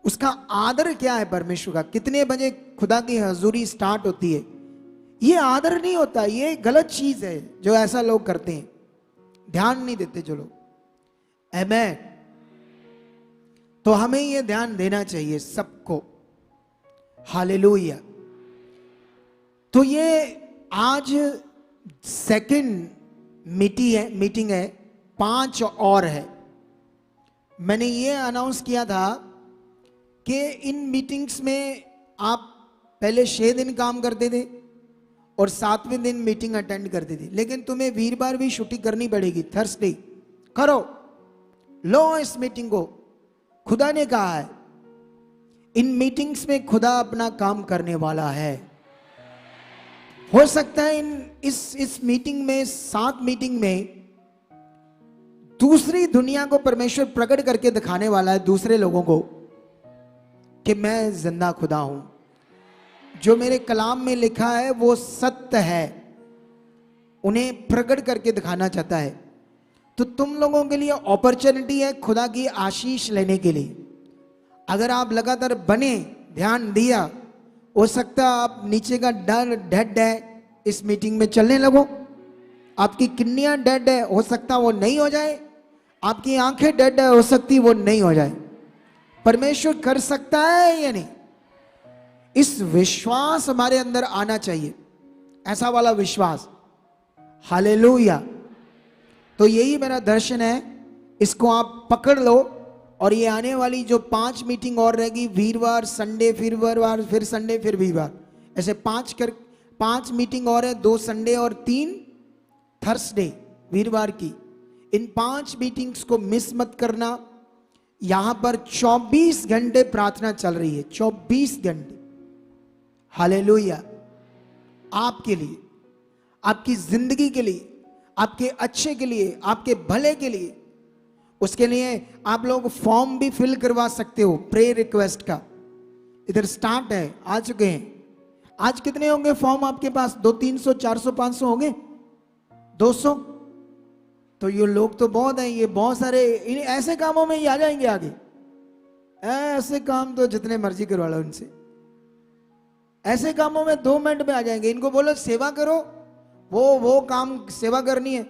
उसका आदर क्या है परमेश्वर का? कितने बजे खुदा की हजूरी स्टार्ट होती है? ये आदर नहीं होता, ये गलत चीज है जो ऐसा लोग करते हैं, ध्यान नहीं देते जो लोग। आमीन। तो हमें ये ध्यान देना चाहिए सबको। हालेलुया। तो ये आज सेकंड मीटिंग है, 5 और है। मैंने ये अनाउंस किया था कि इन मीटिंग्स में आप पहले 6 दिन काम करते थे और 7वें दिन मीटिंग अटेंड करते थे, लेकिन तुम्हें वीरवार भी छुट्टी करनी पड़ेगी, थर्सडे करो, लो इस मीटिंग को। खुदा ने कहा है इन मीटिंग्स में खुदा अपना काम करने वाला है। हो सकता है इस मीटिंग में, 7 मीटिंग में दूसरी दुनिया को परमेश्वर प्रकट करके दिखाने वाला है, दूसरे लोगों को, कि मैं जिंदा खुदा हूं। जो मेरे कलाम में लिखा है वो सत्य है, उन्हें प्रकट करके दिखाना चाहता है। तो तुम लोगों के लिए अपॉर्चुनिटी है खुदा की आशीष लेने के लिए। अगर आप लगातार बने, ध्यान दिया, हो सकता है आप नीचे का डर डेड है, इस मीटिंग में चलने लगो। आपकी किडनियां डेड है, हो सकता वो नहीं हो जाए। आपकी आंखें डेड है, हो सकती वो नहीं हो जाए। परमेश्वर कर सकता है या नहीं? इस विश्वास हमारे अंदर आना चाहिए, ऐसा वाला विश्वास। हालेलुया। तो यही मेरा दर्शन है, इसको आप पकड़ लो। और ये आने वाली जो 5 मीटिंग और रहेगी, वीरवार, संडे, फिर वीरवार, फिर संडे, फिर वीरवार, ऐसे 5 मीटिंग और है, 2 संडे और 3 थर्सडे वीरवार की। इन 5 मीटिंग्स को मिस मत करना। यहां पर 24 घंटे प्रार्थना चल रही है, 24 घंटे। हालेलुया। आपके लिए, आपकी जिंदगी के लिए, आपके अच्छे के लिए, आपके भले के लिए। उसके लिए आप लोग फॉर्म भी फिल करवा सकते हो, प्रेयर रिक्वेस्ट का। इधर स्टार्ट है, आ चुके हैं। आज कितने होंगे फॉर्म आपके पास? 200, 300, 400, 500 होंगे? 200? तो ये लोग तो बहुत हैं, ये बहुत सारे ऐसे कामों में ही आ जाएंगे आगे। ऐसे काम तो जितने मर्जी करवा लो इनसे, ऐसे कामों में 2 मिनट में आ जाएंगे। इनको बोलो सेवा करो, वो काम सेवा करनी है,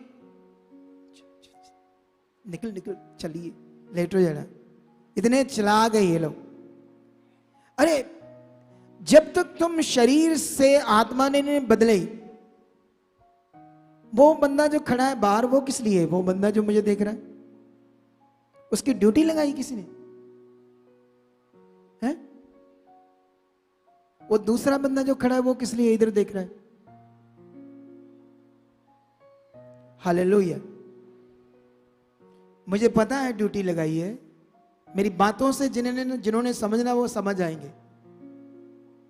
निकल चलिए, लेट हो जाना। इतने चला गए ये लोग। अरे जब तक तुम शरीर से आत्मा ने नहीं बदले, वो बंदा जो खड़ा है बाहर, वो किस लिए? वो बंदा जो मुझे देख रहा है, उसकी ड्यूटी लगाई किसी ने है? वो दूसरा बंदा जो खड़ा है वो किस लिए इधर देख रहा है? हालेलुया। मुझे पता है ड्यूटी लगाई है। मेरी बातों से जिन्होंने समझना वो समझ आएंगे,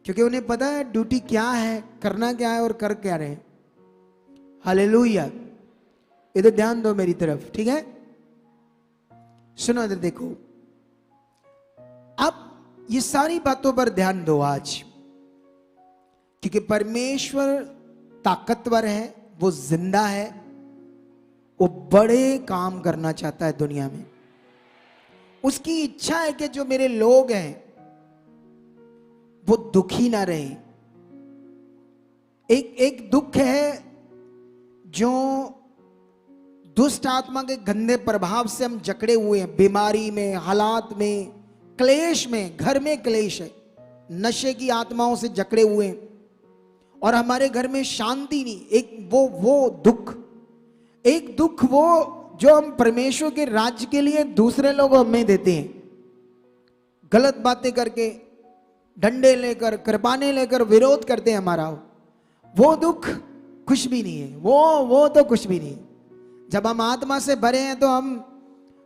क्योंकि उन्हें पता है ड्यूटी क्या है, करना क्या है और कर क्या रहे हैं। हालेलुया। इधर ध्यान दो मेरी तरफ, ठीक है? सुनो इधर देखो। अब ये सारी बातों पर ध्यान दो आज, क्योंकि परमेश्वर ताकतवर है, वो जिंदा है, वो बड़े काम करना चाहता है दुनिया में। उसकी इच्छा है कि जो मेरे लोग हैं वो दुखी ना रहे। एक दुख है जो दुष्ट आत्मा के गंदे प्रभाव से हम जकड़े हुए हैं, बीमारी में, हालात में, क्लेश में, घर में क्लेश है, नशे की आत्माओं से जकड़े हुए हैं और हमारे घर में शांति नहीं। एक वो दुख, एक दुख वो जो हम परमेश्वर के राज्य के लिए दूसरे लोग हमें देते हैं, गलत बातें करके, डंडे लेकर, कृपाने लेकर विरोध करते हैं हमारा, वो दुख कुछ भी नहीं है। वो तो कुछ भी नहीं है। जब हम आत्मा से भरे हैं तो हम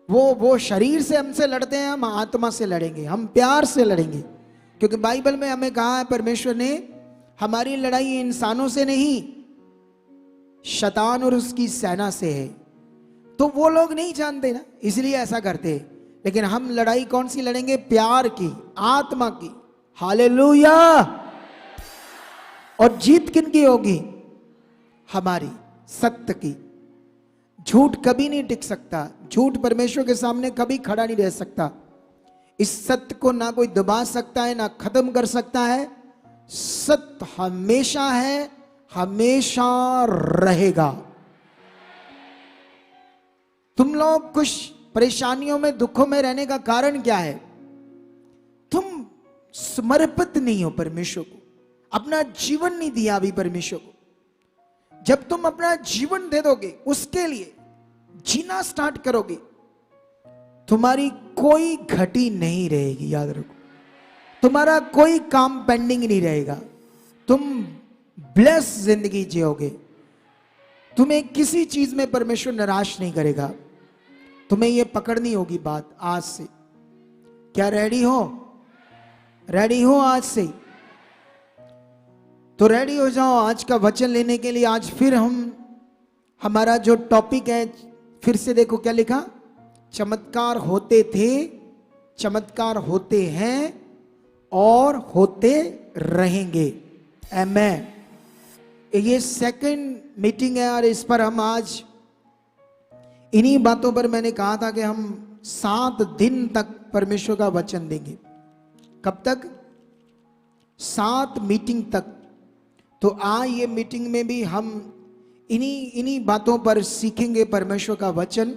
वो शरीर से हमसे लड़ते हैं, हम आत्मा से लड़ेंगे, हम प्यार से लड़ेंगे। क्योंकि बाइबल में हमें कहा है परमेश्वर ने, हमारी लड़ाई इंसानों से नहीं, शैतान और उसकी सेना से है। तो वो लोग नहीं जानते ना, इसलिए ऐसा करते हैं। लेकिन हम लड़ाई कौन सी लड़ेंगे? प्यार की, आत्मा की। हालेलुया। और जीत किन की होगी? हमारी, सत्य की। झूठ कभी नहीं टिक सकता, झूठ परमेश्वर के सामने कभी खड़ा नहीं रह सकता। इस सत्य को ना कोई दबा सकता है, ना खत्म कर सकता है। सत्य हमेशा है, हमेशा रहेगा। तुम लोग कुछ परेशानियों में, दुखों में रहने का कारण क्या है? तुम समर्पित नहीं हो परमेश्वर को, अपना जीवन नहीं दिया अभी परमेश्वर को। जब तुम अपना जीवन दे दोगे, उसके लिए जीना स्टार्ट करोगे, तुम्हारी कोई घटी नहीं रहेगी। याद रखो, तुम्हारा कोई काम पेंडिंग नहीं रहेगा। तुम ब्लेस जिंदगी जियोगे। तुम्हें किसी चीज में परमेश्वर निराश नहीं करेगा। तुम्हें यह पकड़नी होगी बात आज से। क्या रेडी हो? रेडी हो आज से? तो रेडी हो जाओ आज का वचन लेने के लिए। आज फिर हमारा जो टॉपिक है, फिर से देखो क्या लिखा, चमत्कार होते थे, चमत्कार होते हैं और होते रहेंगे। आमेन। ये सेकंड मीटिंग है और इस पर हम आज इन्हीं बातों पर, मैंने कहा था कि हम 7 दिन तक परमेश्वर का वचन देंगे। कब तक? 7 मीटिंग तक। तो आज ये मीटिंग में भी हम इन्हीं बातों पर सीखेंगे परमेश्वर का वचन।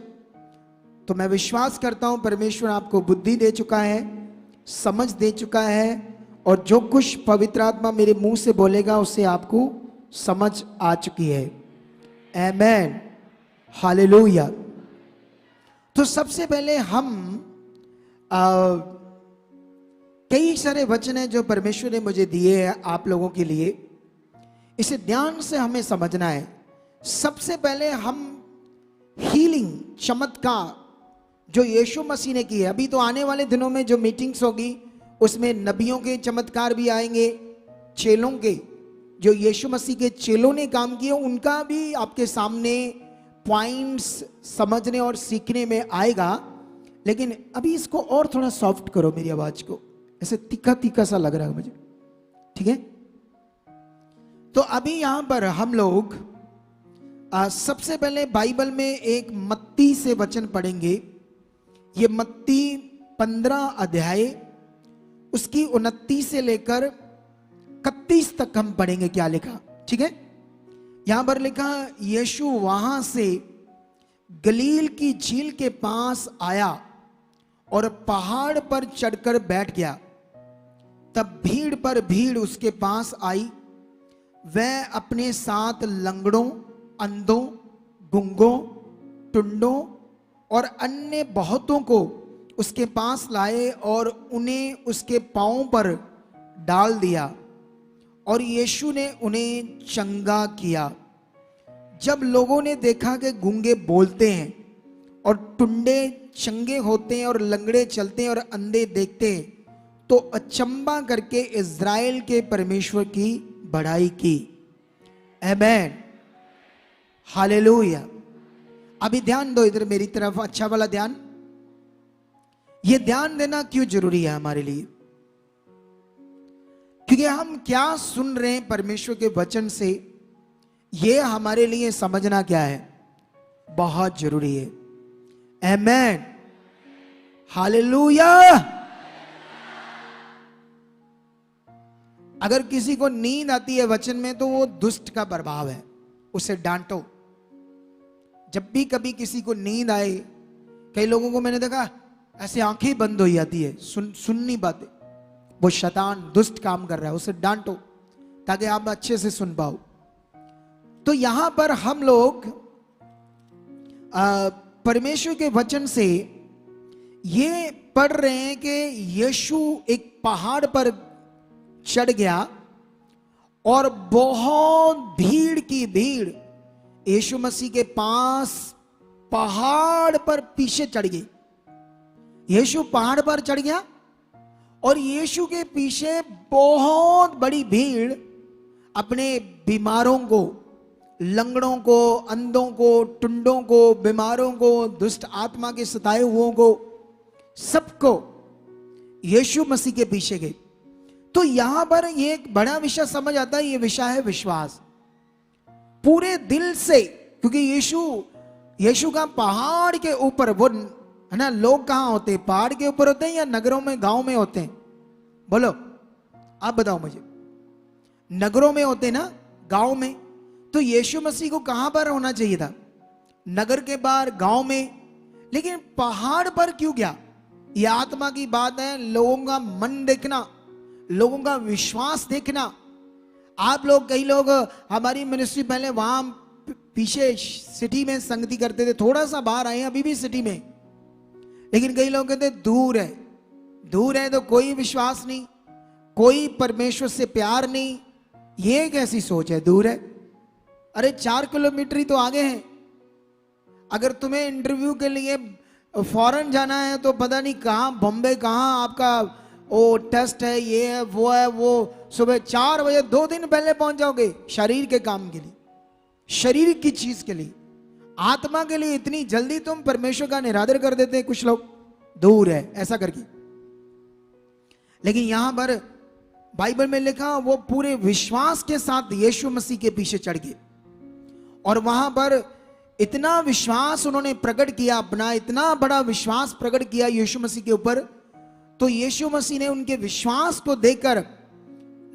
तो मैं विश्वास करता हूं परमेश्वर आपको बुद्धि दे चुका है, समझ दे चुका है, और जो कुछ पवित्र आत्मा मेरे मुंह से बोलेगा उससे आपको समझ आ चुकी है। आमेन। हालेलुया। तो सबसे पहले हम कई सारे वचन हैं जो परमेश्वर ने मुझे दिए हैं आप लोगों के लिए। इसे ध्यान से हमें समझना है। सबसे पहले हम हीलिंग, चमत्कार जो यीशु मसीह ने की है। अभी तो आने वाले दिनों में जो मीटिंग्स होगी उसमें नबियों के चमत्कार भी आएंगे, चेलों के, जो यीशु मसीह के चेलों ने काम किए उनका भी आपके सामने पॉइंट्स समझने और सीखने में आएगा। लेकिन अभी इसको और थोड़ा सॉफ्ट करो, मेरी आवाज को, ऐसे तीखा तीखा सा लग रहा है मुझे, ठीक है? तो अभी यहां पर हम लोग सबसे पहले बाइबल में एक मत्ती से वचन पढ़ेंगे। ये मत्ती 15 अध्याय, उसकी 29 से लेकर 31 तक हम पढ़ेंगे। क्या लिखा, ठीक है? यहां पर लिखा, यीशु वहां से गलील की झील के पास आया और पहाड़ पर चढ़कर बैठ गया। तब भीड़ पर भीड़ उसके पास आई। वह अपने साथ लंगड़ों, अंधों, गूंगों, टुंडों और अन्य बहुतों को उसके पास लाए और उन्हें उसके पांवों पर डाल दिया, और यीशु ने उन्हें चंगा किया। जब लोगों ने देखा कि गूंगे बोलते हैं और टुंडे चंगे होते हैं और लंगड़े चलते हैं और अंधे देखते हैं, तो अचंबा करके इज़राइल के परमेश्वर की बढ़ाई की। आमेन। हालेलुया। अभी ध्यान दो इधर मेरी तरफ, अच्छा वाला ध्यान। ये ध्यान देना क्यों जरूरी है हमारे लिए? क्योंकि हम क्या सुन रहे हैं परमेश्वर के वचन से, ये हमारे लिए समझना क्या है, बहुत जरूरी है। आमेन। हालेलुया। अगर किसी को नींद आती है वचन में, तो वो दुष्ट का प्रभाव है, उसे डांटो। जब भी कभी किसी को नींद आए, कई लोगों को मैंने देखा ऐसे आंखें बंद हो जाती है, सुननी बातें, वो शैतान दुष्ट काम कर रहा है, उसे डांटो ताकि आप अच्छे से सुन पाओ। तो यहां पर हम लोग परमेश्वर के वचन से ये पढ़ रहे हैं कि यीशु एक पहाड़ पर चढ़ गया और बहुत भीड़ की भीड़ यीशु मसीह के पास पहाड़ पर पीछे चढ़ गई। यीशु पहाड़ पर चढ़ गया और यीशु के पीछे बहुत बड़ी भीड़ अपने बीमारों को, लंगड़ों को, अंधों को, टुंडों को, बीमारों को, दुष्ट आत्मा के सताए हुओं को, सबको यीशु मसीह के पीछे गए। तो यहां पर ये एक बड़ा विषय समझ आता है, ये विषय है विश्वास। पूरे दिल से, क्योंकि यीशु का पहाड़ के ऊपर, वो है ना, लोग कहां होते हैं? पहाड़ के ऊपर होते हैं या नगरों में, गांव में होते हैं? बोलो, आप बताओ मुझे। नगरों में होते ना, गांव में। तो यीशु मसीह को कहां पर होना चाहिए था? नगर के बाहर, गांव में। लेकिन पहाड़ पर क्यों गया? यह आत्मा की बात है। लोगों का मन देखना, लोगों का विश्वास देखना। आप लोग, कई लोग, हमारी मिनिस्ट्री पहले वहां पीछे सिटी में संगति करते थे, थोड़ा सा बाहर आए, अभी भी सिटी में। लेकिन कई लोग कहते दूर है, दूर है तो कोई विश्वास नहीं, कोई परमेश्वर से प्यार नहीं। ये कैसी सोच है? दूर है, अरे 4 किलोमीटर ही तो आगे है। अगर तुम्हें इंटरव्यू के लिए फॉरेन जाना है तो पता नहीं कहां, बॉम्बे कहां आपका वो टेस्ट है, ये है, वो है, वो सुबह 4 बजे 2 दिन पहले पहुंच जाओगे शरीर के काम के लिए, शरीर की चीज के लिए। आत्मा के लिए इतनी जल्दी तुम परमेश्वर का निरादर कर देते हैं कुछ लोग, दूर है ऐसा करके। लेकिन यहां पर बाइबल में लिखा, वो पूरे विश्वास के साथ यीशु मसीह के पीछे चढ़ गए और वहां पर इतना विश्वास उन्होंने प्रकट किया, अपना इतना बड़ा विश्वास प्रकट किया यीशु मसीह के ऊपर। तो यीशु मसीह ने उनके विश्वास को देखकर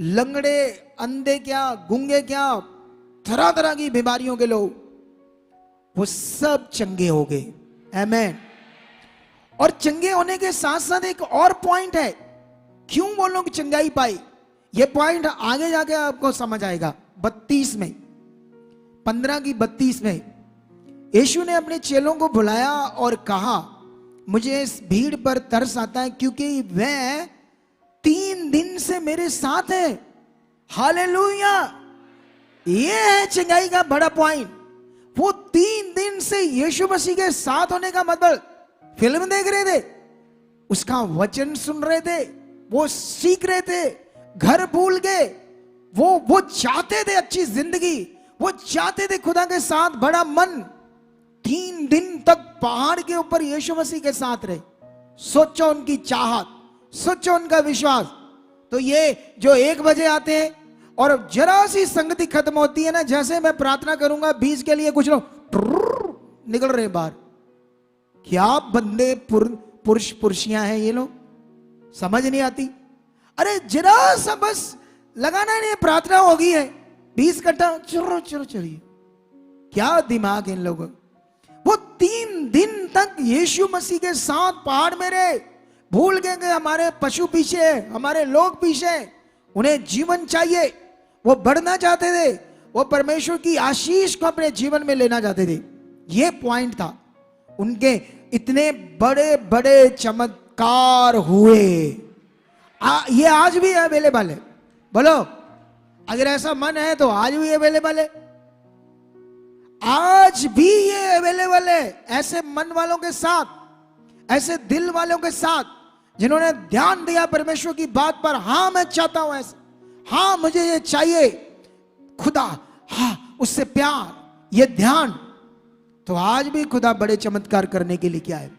लंगड़े, अंधे क्या, गूंगे क्या, तरह तरह की बीमारियों के लोग, वो सब चंगे हो गए। आमीन। और चंगे होने के साथ साथ एक और पॉइंट है, क्यों वो लोग चंगाई पाई, ये पॉइंट आगे जाके आपको समझ आएगा। 32 में, 15 की 32 में यीशु ने अपने चेलों को बुलाया और कहा, मुझे इस भीड़ पर तरस आता है क्योंकि वह 3 दिन से मेरे साथ है। हालेलुया। ये है चंगाई का बड़ा पॉइंट। वो 3 दिन से यीशु मसीह के साथ होने का मतलब, फिल्म देख रहे थे, उसका वचन सुन रहे थे, वो सीख रहे थे, घर भूल गए, वो चाहते थे अच्छी जिंदगी, वो चाहते थे खुदा के साथ बड़ा मन। 3 दिन तक पहाड़ के ऊपर यीशु मसीह के साथ रहे। सोचो उनकी चाहत, सोचो उनका विश्वास। तो ये जो 1 बजे आते हैं और जरा सी संगति खत्म होती है ना, जैसे मैं प्रार्थना करूंगा 20 के लिए, कुछ लोग निकल रहे बाहर। क्या बंदे पुरुष पुरुषियां हैं ये लोग, समझ नहीं आती। अरे जरा सा बस लगाना नहीं, प्रार्थना होगी है, 20 घंटा चलो चलो चलिए। क्या दिमाग है इन लोगों। वो 3 दिन तक यीशु मसीह के साथ पहाड़ में रहे, भूल गए कि हमारे पशु पीछे है, हमारे लोग पीछे है, उन्हें जीवन चाहिए, वो बढ़ना चाहते थे, वो परमेश्वर की आशीष को अपने जीवन में लेना चाहते थे। ये पॉइंट था। उनके इतने बड़े बड़े चमत्कार हुए। ये आज भी अवेलेबल है। बोलो, अगर ऐसा मन है तो आज भी अवेलेबल है। आज भी ये अवेलेबल है ऐसे मन वालों के साथ, ऐसे दिल वालों के साथ, जिन्होंने ध्यान दिया परमेश्वर की बात पर। हाँ मैं चाहता हूं ऐसे, हाँ मुझे ये चाहिए खुदा, हाँ उससे प्यार, ये ध्यान। तो आज भी खुदा बड़े चमत्कार करने के लिए क्या है,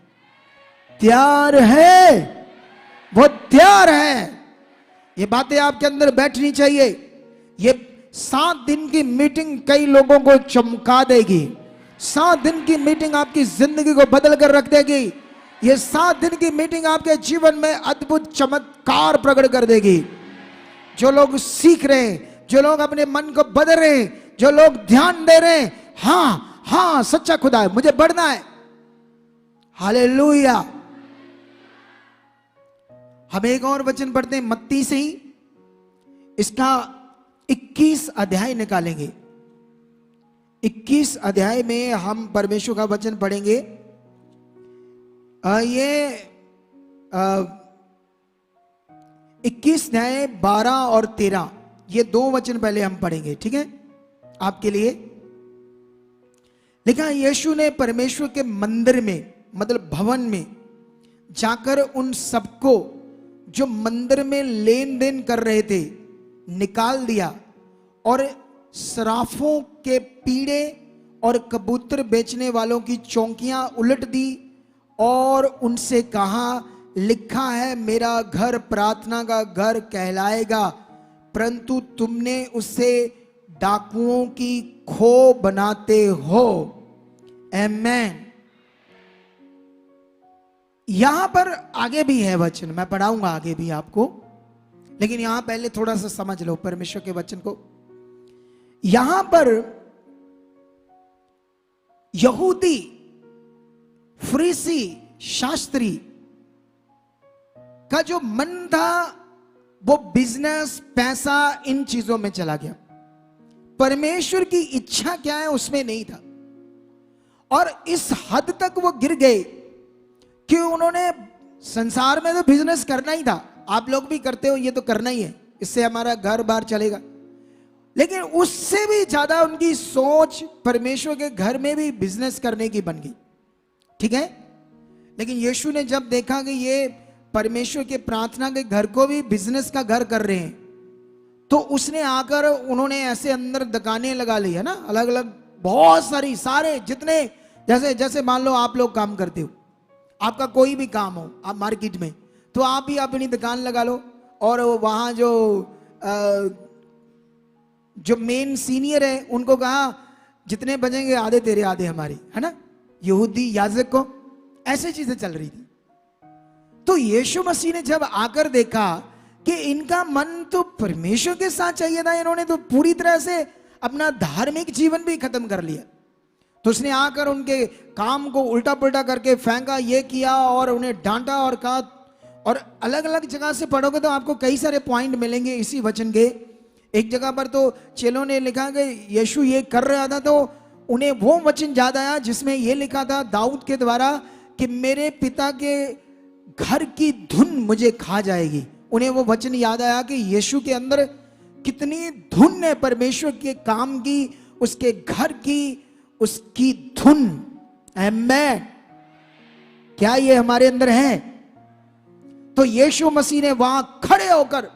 तैयार है। वो तैयार है। ये बातें आपके अंदर बैठनी चाहिए। ये 7 दिन की मीटिंग कई लोगों को चमका देगी। 7 दिन की मीटिंग आपकी जिंदगी को बदल कर रख देगी। ये 7 दिन की मीटिंग आपके जीवन में अद्भुत चमत्कार प्रकट कर देगी। जो लोग सीख रहे हैं, जो लोग अपने मन को बदल रहे हैं, जो लोग ध्यान दे रहे हैं, हाँ हाँ सच्चा खुदा है, मुझे बढ़ना है। हालेलुया। हम एक और वचन पढ़ते हैं मत्ती से ही, इसका 21 अध्याय निकालेंगे। 21 अध्याय में हम परमेश्वर का वचन पढ़ेंगे। 21 अध्याय 12 और 13, ये 2 वचन पहले हम पढ़ेंगे, ठीक है, आपके लिए। लिखा, यीशु ने परमेश्वर के मंदिर में, मतलब भवन में जाकर उन सबको जो मंदिर में लेन देन कर रहे थे निकाल दिया और सराफों के पीड़े और कबूतर बेचने वालों की चौकियां उलट दी और उनसे कहा, लिखा है मेरा घर प्रार्थना का घर कहलाएगा, परंतु तुमने उसे डाकुओं की खो बनाते हो। आमेन। यहां पर आगे भी है वचन, मैं पढ़ाऊंगा आगे भी आपको, लेकिन यहां पहले थोड़ा सा समझ लो परमेश्वर के वचन को। यहां पर यहूदी, फरीसी, शास्त्री का जो मन था वो बिजनेस, पैसा, इन चीजों में चला गया। परमेश्वर की इच्छा क्या है उसमें नहीं था, और इस हद तक वो गिर गए कि उन्होंने, संसार में तो बिजनेस करना ही था, आप लोग भी करते हो, ये तो करना ही है, इससे हमारा घर बार चलेगा, लेकिन उससे भी ज्यादा उनकी सोच परमेश्वर के घर में भी बिजनेस करने की बन गई, ठीक है। लेकिन यीशु ने जब देखा कि ये परमेश्वर के प्रार्थना के घर को भी बिजनेस का घर कर रहे हैं, तो उसने आकर, उन्होंने ऐसे अंदर दुकानें लगा ली है ना, अलग अलग बहुत सारी, सारे जितने, जैसे जैसे मान लो आप लोग काम करते हो, आपका कोई भी काम हो, आप मार्केट में, तो आप भी अपनी दुकान लगा लो, और वहां जो मेन सीनियर है उनको कहा, जितने बचेंगे आधे तेरे आधे हमारे, है ना, यहूदी याजक को, ऐसी चीजें चल रही थी। तो यीशु मसीह ने जब आकर देखा कि इनका मन तो परमेश्वर के साथ चाहिए था, इन्होंने तो पूरी तरह से अपना धार्मिक जीवन भी खत्म कर लिया, तो उसने आकर उनके काम को उल्टा पुल्टा करके फेंका, ये किया, और उन्हें डांटा और कहा। और अलग अलग जगह से पढ़ोगे तो आपको कई सारे पॉइंट मिलेंगे इसी वचन के। एक जगह पर तो चेलों ने लिखा कि यीशु ये कर रहा था, तो उन्हें वो वचन याद आया जिसमें ये लिखा था दाऊद के द्वारा कि मेरे पिता के घर की धुन मुझे खा जाएगी। उन्हें वो वचन याद आया कि यीशु के अंदर कितनी धुन है परमेश्वर के काम की, उसके घर की, उसकी धुन। आमेन। क्या ये हमारे अंदर है? तो यीशु मसीह ने वहां खड़े होकर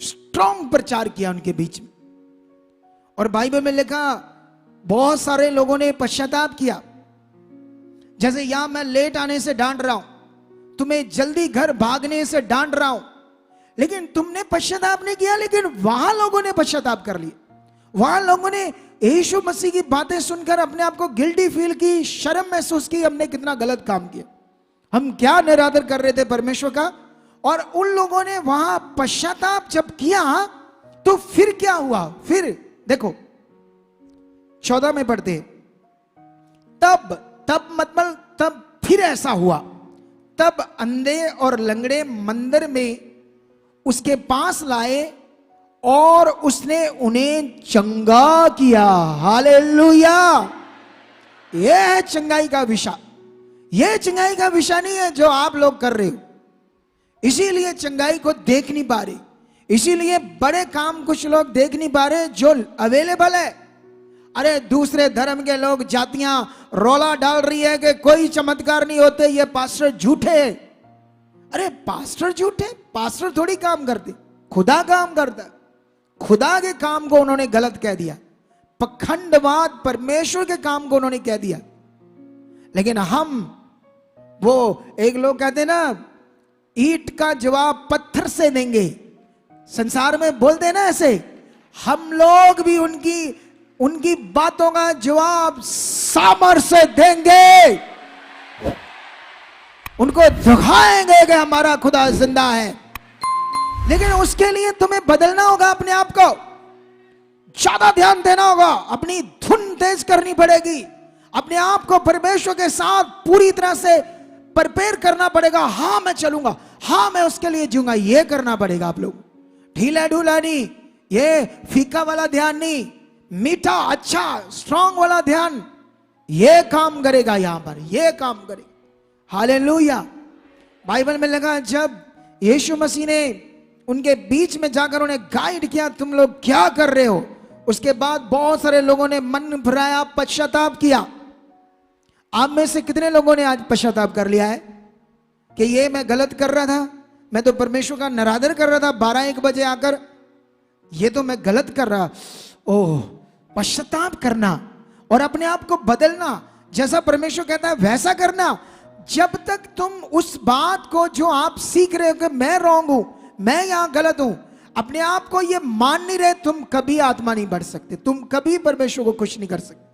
स्ट्रॉन्ग प्रचार किया उनके बीच में, और बाइबल में लिखा बहुत सारे लोगों ने पश्चाताप किया। जैसे यहां मैं लेट आने से डांट रहा हूं, तुम्हें जल्दी घर भागने से डांट रहा हूं, लेकिन तुमने पश्चाताप नहीं किया। लेकिन वहां लोगों ने पश्चाताप कर लिया। वहां लोगों ने यीशु मसीह की बातें सुनकर अपने आप को गिल्टी फील की, शर्म महसूस की, हमने कितना गलत काम किया, हम क्या निरादर कर रहे थे परमेश्वर का। और उन लोगों ने वहां पश्चाताप जब किया तो फिर क्या हुआ? फिर देखो 14 में पढ़ते हैं, तब मतलब तब फिर ऐसा हुआ, तब अंधे और लंगड़े मंदिर में उसके पास लाए और उसने उन्हें चंगा किया। हालेलुया। यह है चंगाई का विषय। यह चंगाई का विषय नहीं है जो आप लोग कर रहे हो, इसीलिए चंगाई को देख नहीं पा रहे, इसीलिए बड़े काम कुछ लोग देख नहीं पा रहे जो अवेलेबल है। अरे दूसरे धर्म के लोग, जातियां रौला डाल रही है कि कोई चमत्कार नहीं होते, ये पास्टर झूठे। अरे पास्टर झूठे? पास्टर थोड़ी काम करते, खुदा काम करता। खुदा के काम को उन्होंने गलत कह दिया, पखंडवाद परमेश्वर के काम को उन्होंने कह दिया। लेकिन हम, वो एक लोग कहते ना, ईंट का जवाब पत्थर से देंगे, संसार में बोलते हैं ना ऐसे, हम लोग भी उनकी बातों का जवाब सामर्थ से देंगे, उनको दिखाएंगे कि हमारा खुदा जिंदा है। लेकिन उसके लिए तुम्हें बदलना होगा, अपने आप को ज्यादा ध्यान देना होगा, अपनी धुन तेज करनी पड़ेगी, अपने आप को परमेश्वर के साथ पूरी तरह से प्रिपेयर करना पड़ेगा। हाँ मैं चलूंगा, हाँ मैं उसके लिए जीऊंगा, ये करना पड़ेगा। आप लोग ढीला ढूला नहीं, ये फीका वाला ध्यान नहीं, मीठा अच्छा स्ट्रांग वाला ध्यान, ये काम करेगा, यहां पर ये काम करेगा। हालेलुया। बाइबल में लगा जब यीशु मसीह ने उनके बीच में जाकर उन्हें गाइड किया, तुम लोग क्या कर रहे हो। उसके बाद बहुत सारे लोगों ने मन फिराया, पश्चाताप किया। आप में से कितने लोगों ने आज पश्चाताप कर लिया है कि ये मैं गलत कर रहा था, मैं तो परमेश्वर का निरादर कर रहा था 12-1 बजे आकर, ये तो मैं गलत कर रहा। ओह, पश्चाताप करना और अपने आप को बदलना, जैसा परमेश्वर कहता है वैसा करना। जब तक तुम उस बात को जो आप सीख रहे हो कि मैं रॉन्ग हूं, मैं यहां गलत हूं, अपने आप को ये मान नहीं रहे, तुम कभी आत्मा नहीं बढ़ सकते, तुम कभी परमेश्वर को खुश नहीं कर सकते।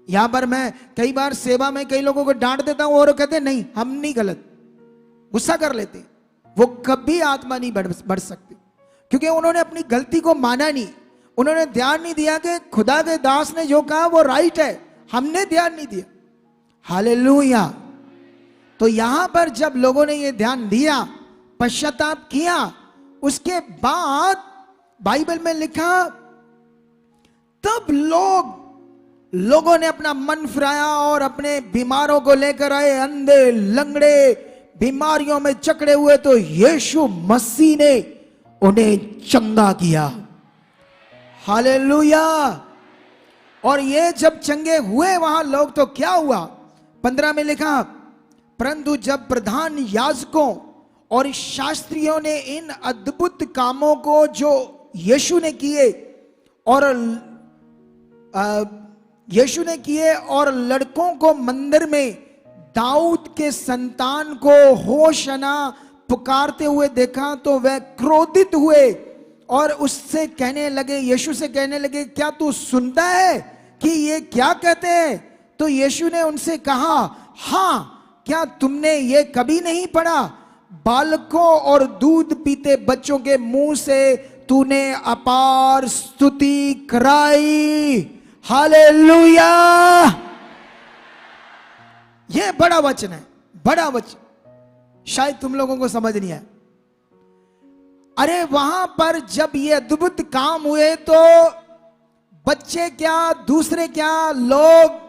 यहां पर मैं कई बार सेवा में कई लोगों को डांट देता हूं और कहते नहीं हम नहीं गलत, गुस्सा कर लेते, वो कभी आत्मा नहीं बढ़ सकते, क्योंकि उन्होंने अपनी गलती को माना नहीं, उन्होंने ध्यान नहीं दिया कि खुदा के दास ने जो कहा वो राइट है, हमने ध्यान नहीं दिया। हालेलुया। तो यहां पर जब लोगों ने ये ध्यान दिया, पश्चाताप किया, उसके बाद बाइबल में लिखा तब लोगों ने अपना मन फिराया और अपने बीमारों को लेकर आए, अंधे लंगड़े बीमारियों में जकड़े हुए, तो यीशु मसीह ने उन्हें चंगा किया। हालेलुया। और ये जब चंगे हुए वहां लोग, तो क्या हुआ, 15 में लिखा, परंतु जब प्रधान याजकों और शास्त्रियों ने इन अद्भुत कामों को जो यीशु ने किए और लड़कों को मंदिर में दाऊद के संतान को होशना पुकारते हुए देखा, तो वह क्रोधित हुए और उससे कहने लगे, यीशु से कहने लगे, क्या तू सुनता है कि ये क्या कहते हैं। तो यीशु ने उनसे कहा, हां, क्या तुमने ये कभी नहीं पढ़ा, बालकों और दूध पीते बच्चों के मुंह से तूने अपार स्तुति कराई। हालेलुया। ये बड़ा वचन है, बड़ा वचन, शायद तुम लोगों को समझ नहीं आया। अरे वहां पर जब ये अद्भुत काम हुए तो बच्चे क्या, दूसरे क्या, लोग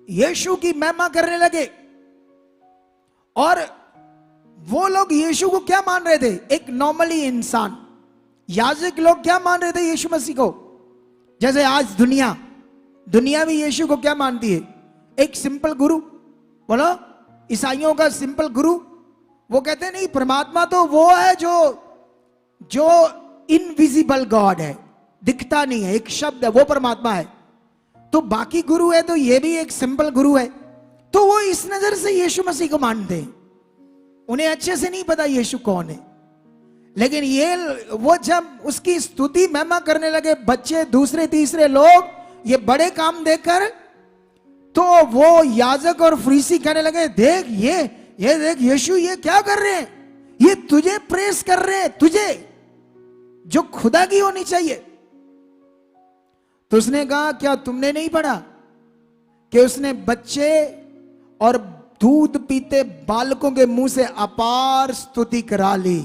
यीशु की महिमा करने लगे। और वो लोग यीशु को क्या मान रहे थे, एक नॉर्मली इंसान। याजक लोग क्या मान रहे थे यीशु मसीह को, जैसे आज दुनिया भी यीशु को क्या मानती है, एक सिंपल गुरु। बोलो, ईसाइयों का सिंपल गुरु, वो कहते हैं नहीं, परमात्मा तो वो है जो इनविजिबल गॉड है, दिखता नहीं है, एक शब्द है, वो परमात्मा है। तो बाकी गुरु है तो ये भी एक सिंपल गुरु है। तो वो इस नजर से यीशु मसीह को मानते हैं, उन्हें अच्छे से नहीं पता यीशु कौन है। लेकिन ये वो जब उसकी स्तुति महिमा करने लगे, बच्चे, दूसरे तीसरे लोग, ये बड़े काम देखकर, तो वो याजक और फरीसी कहने लगे, देख ये देख यीशु ये क्या कर रहे हैं, ये तुझे प्रेस कर रहे हैं, तुझे जो खुदा की होनी चाहिए। तो उसने कहा, क्या तुमने नहीं पढ़ा कि उसने बच्चे और दूध पीते बालकों के मुंह से अपार स्तुति करा ली।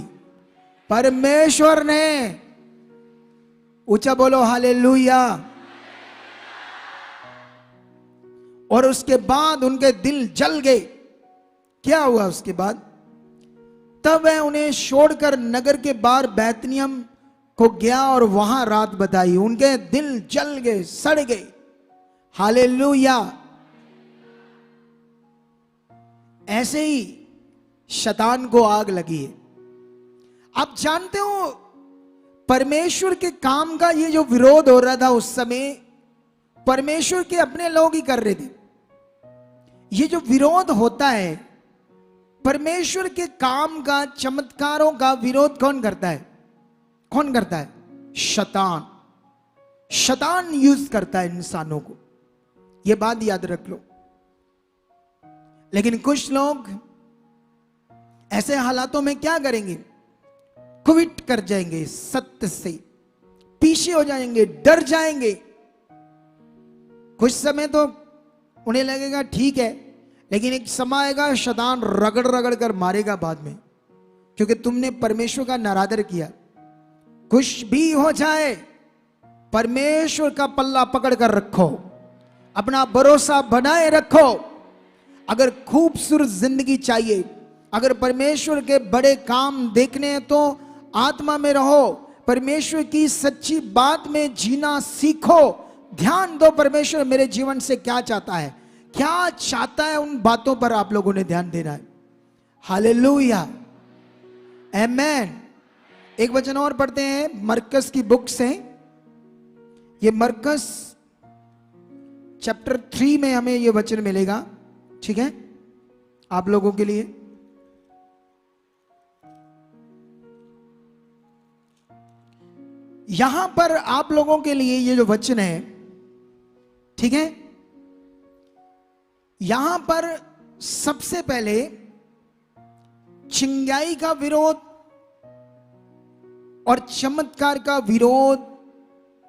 परमेश्वर ने, ऊंचा बोलो हालेलुया। और उसके बाद उनके दिल जल गए। क्या हुआ उसके बाद, तब वह उन्हें छोड़कर नगर के बाहर बैतनियम को गया और वहां रात बताई। उनके दिल जल गए, सड़ गए। हालेलुया। ऐसे ही शैतान को आग लगी है। आप जानते हो परमेश्वर के काम का ये जो विरोध हो रहा था उस समय, परमेश्वर के अपने लोग ही कर रहे थे। ये जो विरोध होता है परमेश्वर के काम का, चमत्कारों का विरोध कौन करता है, कौन करता है, शैतान। शैतान यूज करता है इंसानों को, यह बात याद रख लो। लेकिन कुछ लोग ऐसे हालातों में क्या करेंगे, क्विट कर जाएंगे, सत्य से पीछे हो जाएंगे, डर जाएंगे। कुछ समय तो उन्हें लगेगा ठीक है, लेकिन एक समय आएगा शैतान रगड़ रगड़ कर मारेगा बाद में, क्योंकि तुमने परमेश्वर का निरादर किया। कुछ भी हो जाए परमेश्वर का पल्ला पकड़ कर रखो, अपना भरोसा बनाए रखो। अगर खूबसूरत जिंदगी चाहिए, अगर परमेश्वर के बड़े काम देखने हैं तो आत्मा में रहो, परमेश्वर की सच्ची बात में जीना सीखो। ध्यान दो परमेश्वर मेरे जीवन से क्या चाहता है, क्या चाहता है, उन बातों पर आप लोगों ने ध्यान देना है। हालेलुया, आमेन। एक वचन और पढ़ते हैं मरकस की बुक से। ये मरकस चैप्टर 3 में हमें ये वचन मिलेगा, ठीक है, आप लोगों के लिए। यहां पर आप लोगों के लिए ये जो वचन है, ठीक है, यहां पर सबसे पहले चिंगाई का विरोध और चमत्कार का विरोध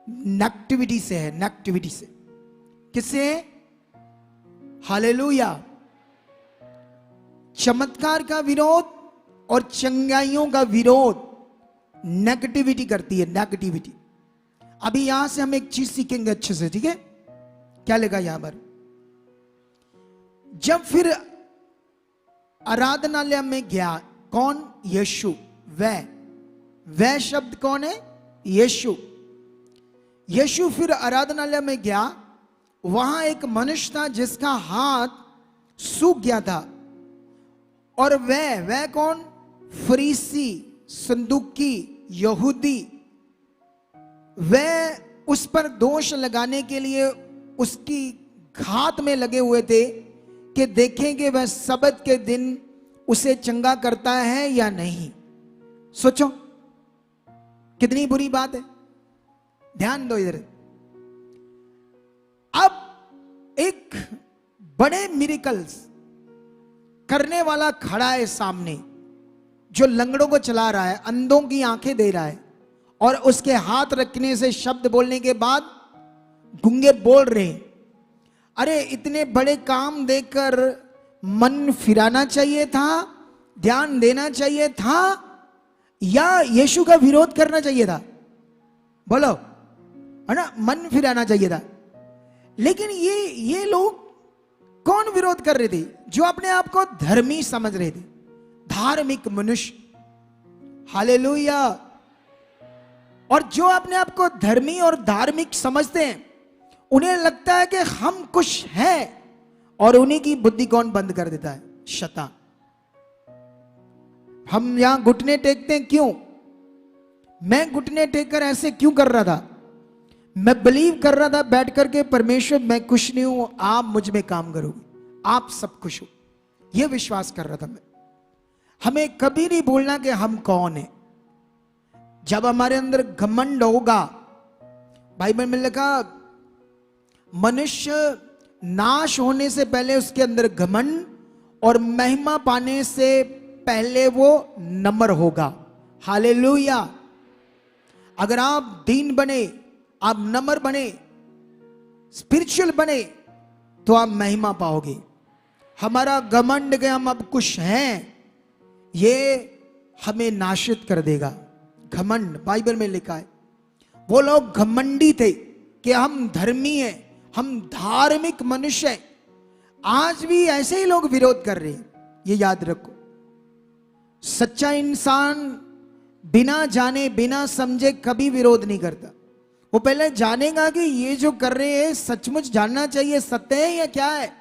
नेगेटिविटी से है, नेगेटिविटी से। किससे? हालेलुया। चमत्कार का विरोध और चंगाइयों का विरोध नेगेटिविटी करती है, नेगेटिविटी। अभी यहां से हम एक चीज सीखेंगे अच्छे से, ठीक है। क्या लिखा यहां पर? जब फिर आराधनालय में गया, कौन? यीशु। वह शब्द कौन है? यीशु। यीशु फिर आराधनालय में गया, वहां एक मनुष्य था जिसका हाथ सूख गया था, और वह कौन? फरीसी, संदूकी, यहूदी। वह उस पर दोष लगाने के लिए उसकी घात में लगे हुए थे कि देखेंगे वह सब्त के दिन उसे चंगा करता है या नहीं। सोचो कितनी बुरी बात है। ध्यान दो इधर। अब एक बड़े मिरेकल्स करने वाला खड़ा है सामने, जो लंगड़ों को चला रहा है, अंधों की आंखें दे रहा है, और उसके हाथ रखने से, शब्द बोलने के बाद गूंगे बोल रहे हैं। अरे इतने बड़े काम देखकर मन फिराना चाहिए था, ध्यान देना चाहिए था, या यीशु का विरोध करना चाहिए था? बोलो, है ना, मन फिराना चाहिए था। लेकिन ये लोग कौन विरोध कर रहे थे? जो अपने आप को धर्मी समझ रहे थे, धार्मिक मनुष्य। हालेलुया। और जो अपने आप को धर्मी और धार्मिक समझते हैं, उन्हें लगता है कि हम कुछ हैं, और उन्हीं की बुद्धि कौन बंद कर देता है? शैतान। हम यहां घुटने टेकते हैं, क्यों? मैं घुटने टेक कर ऐसे क्यों कर रहा था? मैं बिलीव कर रहा था बैठ करके, परमेश्वर मैं कुछ नहीं हूं, आप मुझ में काम करोगे, आप सब कुछ हो, यह विश्वास कर रहा था मैं। हमें कभी नहीं भूलना कि हम कौन हैं। जब हमारे अंदर घमंड होगा, बाइबल में लिखा मनुष्य नाश होने से पहले उसके अंदर घमंड, और महिमा पाने से पहले वो नम्र होगा। हालेलुया। अगर आप दीन बने, आप नम्र बने, स्पिरिचुअल बने, तो आप महिमा पाओगे। हमारा घमंड के हम अब कुछ हैं, ये हमें नाशित कर देगा। घमंड, बाइबल में लिखा है, वो लोग घमंडी थे कि हम धर्मी हैं, हम धार्मिक मनुष्य हैं। आज भी ऐसे ही लोग विरोध कर रहे हैं, ये याद रखो। सच्चा इंसान बिना जाने बिना समझे कभी विरोध नहीं करता। वो पहले जानेगा कि ये जो कर रहे हैं सचमुच जानना चाहिए, सत्य है या क्या है।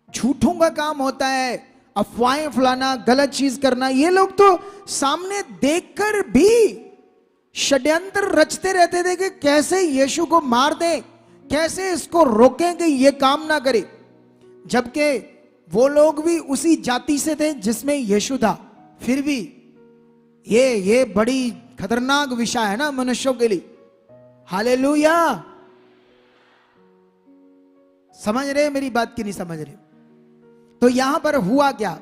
झूठों का काम होता है, अफवाहें फैलाना, गलत चीज करना। ये लोग तो सामने देखकर भी षड्यंत्र रचते रहते थे कि कैसे यीशु को मार दें, कैसे इसको रोकें कि ये काम ना करे। जबकि वो लोग भी उसी जाति से थे जिसमें यीशु था। फिर भी ये बड़ी खतरनाक विषय है ना मनुष्यों के लिए। हालेलुया। समझ रहे मेरी बात की नहीं समझ रहे? तो यहां पर हुआ क्या?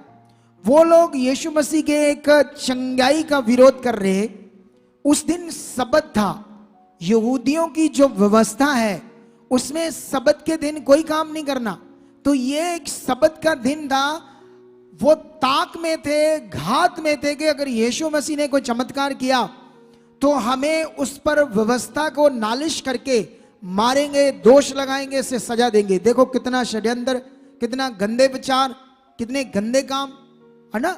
वो लोग यीशु मसीह के एक चंगाई का विरोध कर रहे। उस दिन सब्त था। यहूदियों की जो व्यवस्था है उसमें सब्त के दिन कोई काम नहीं करना। तो ये एक सब्त का दिन था। वो ताक में थे, घात में थे कि अगर यीशु मसीह ने कोई चमत्कार किया तो हमें उस पर व्यवस्था को नालिश करके मारेंगे, दोष लगाएंगे, से सजा देंगे। देखो कितना षड्यंत्र, कितना गंदे विचार, कितने गंदे काम, है ना।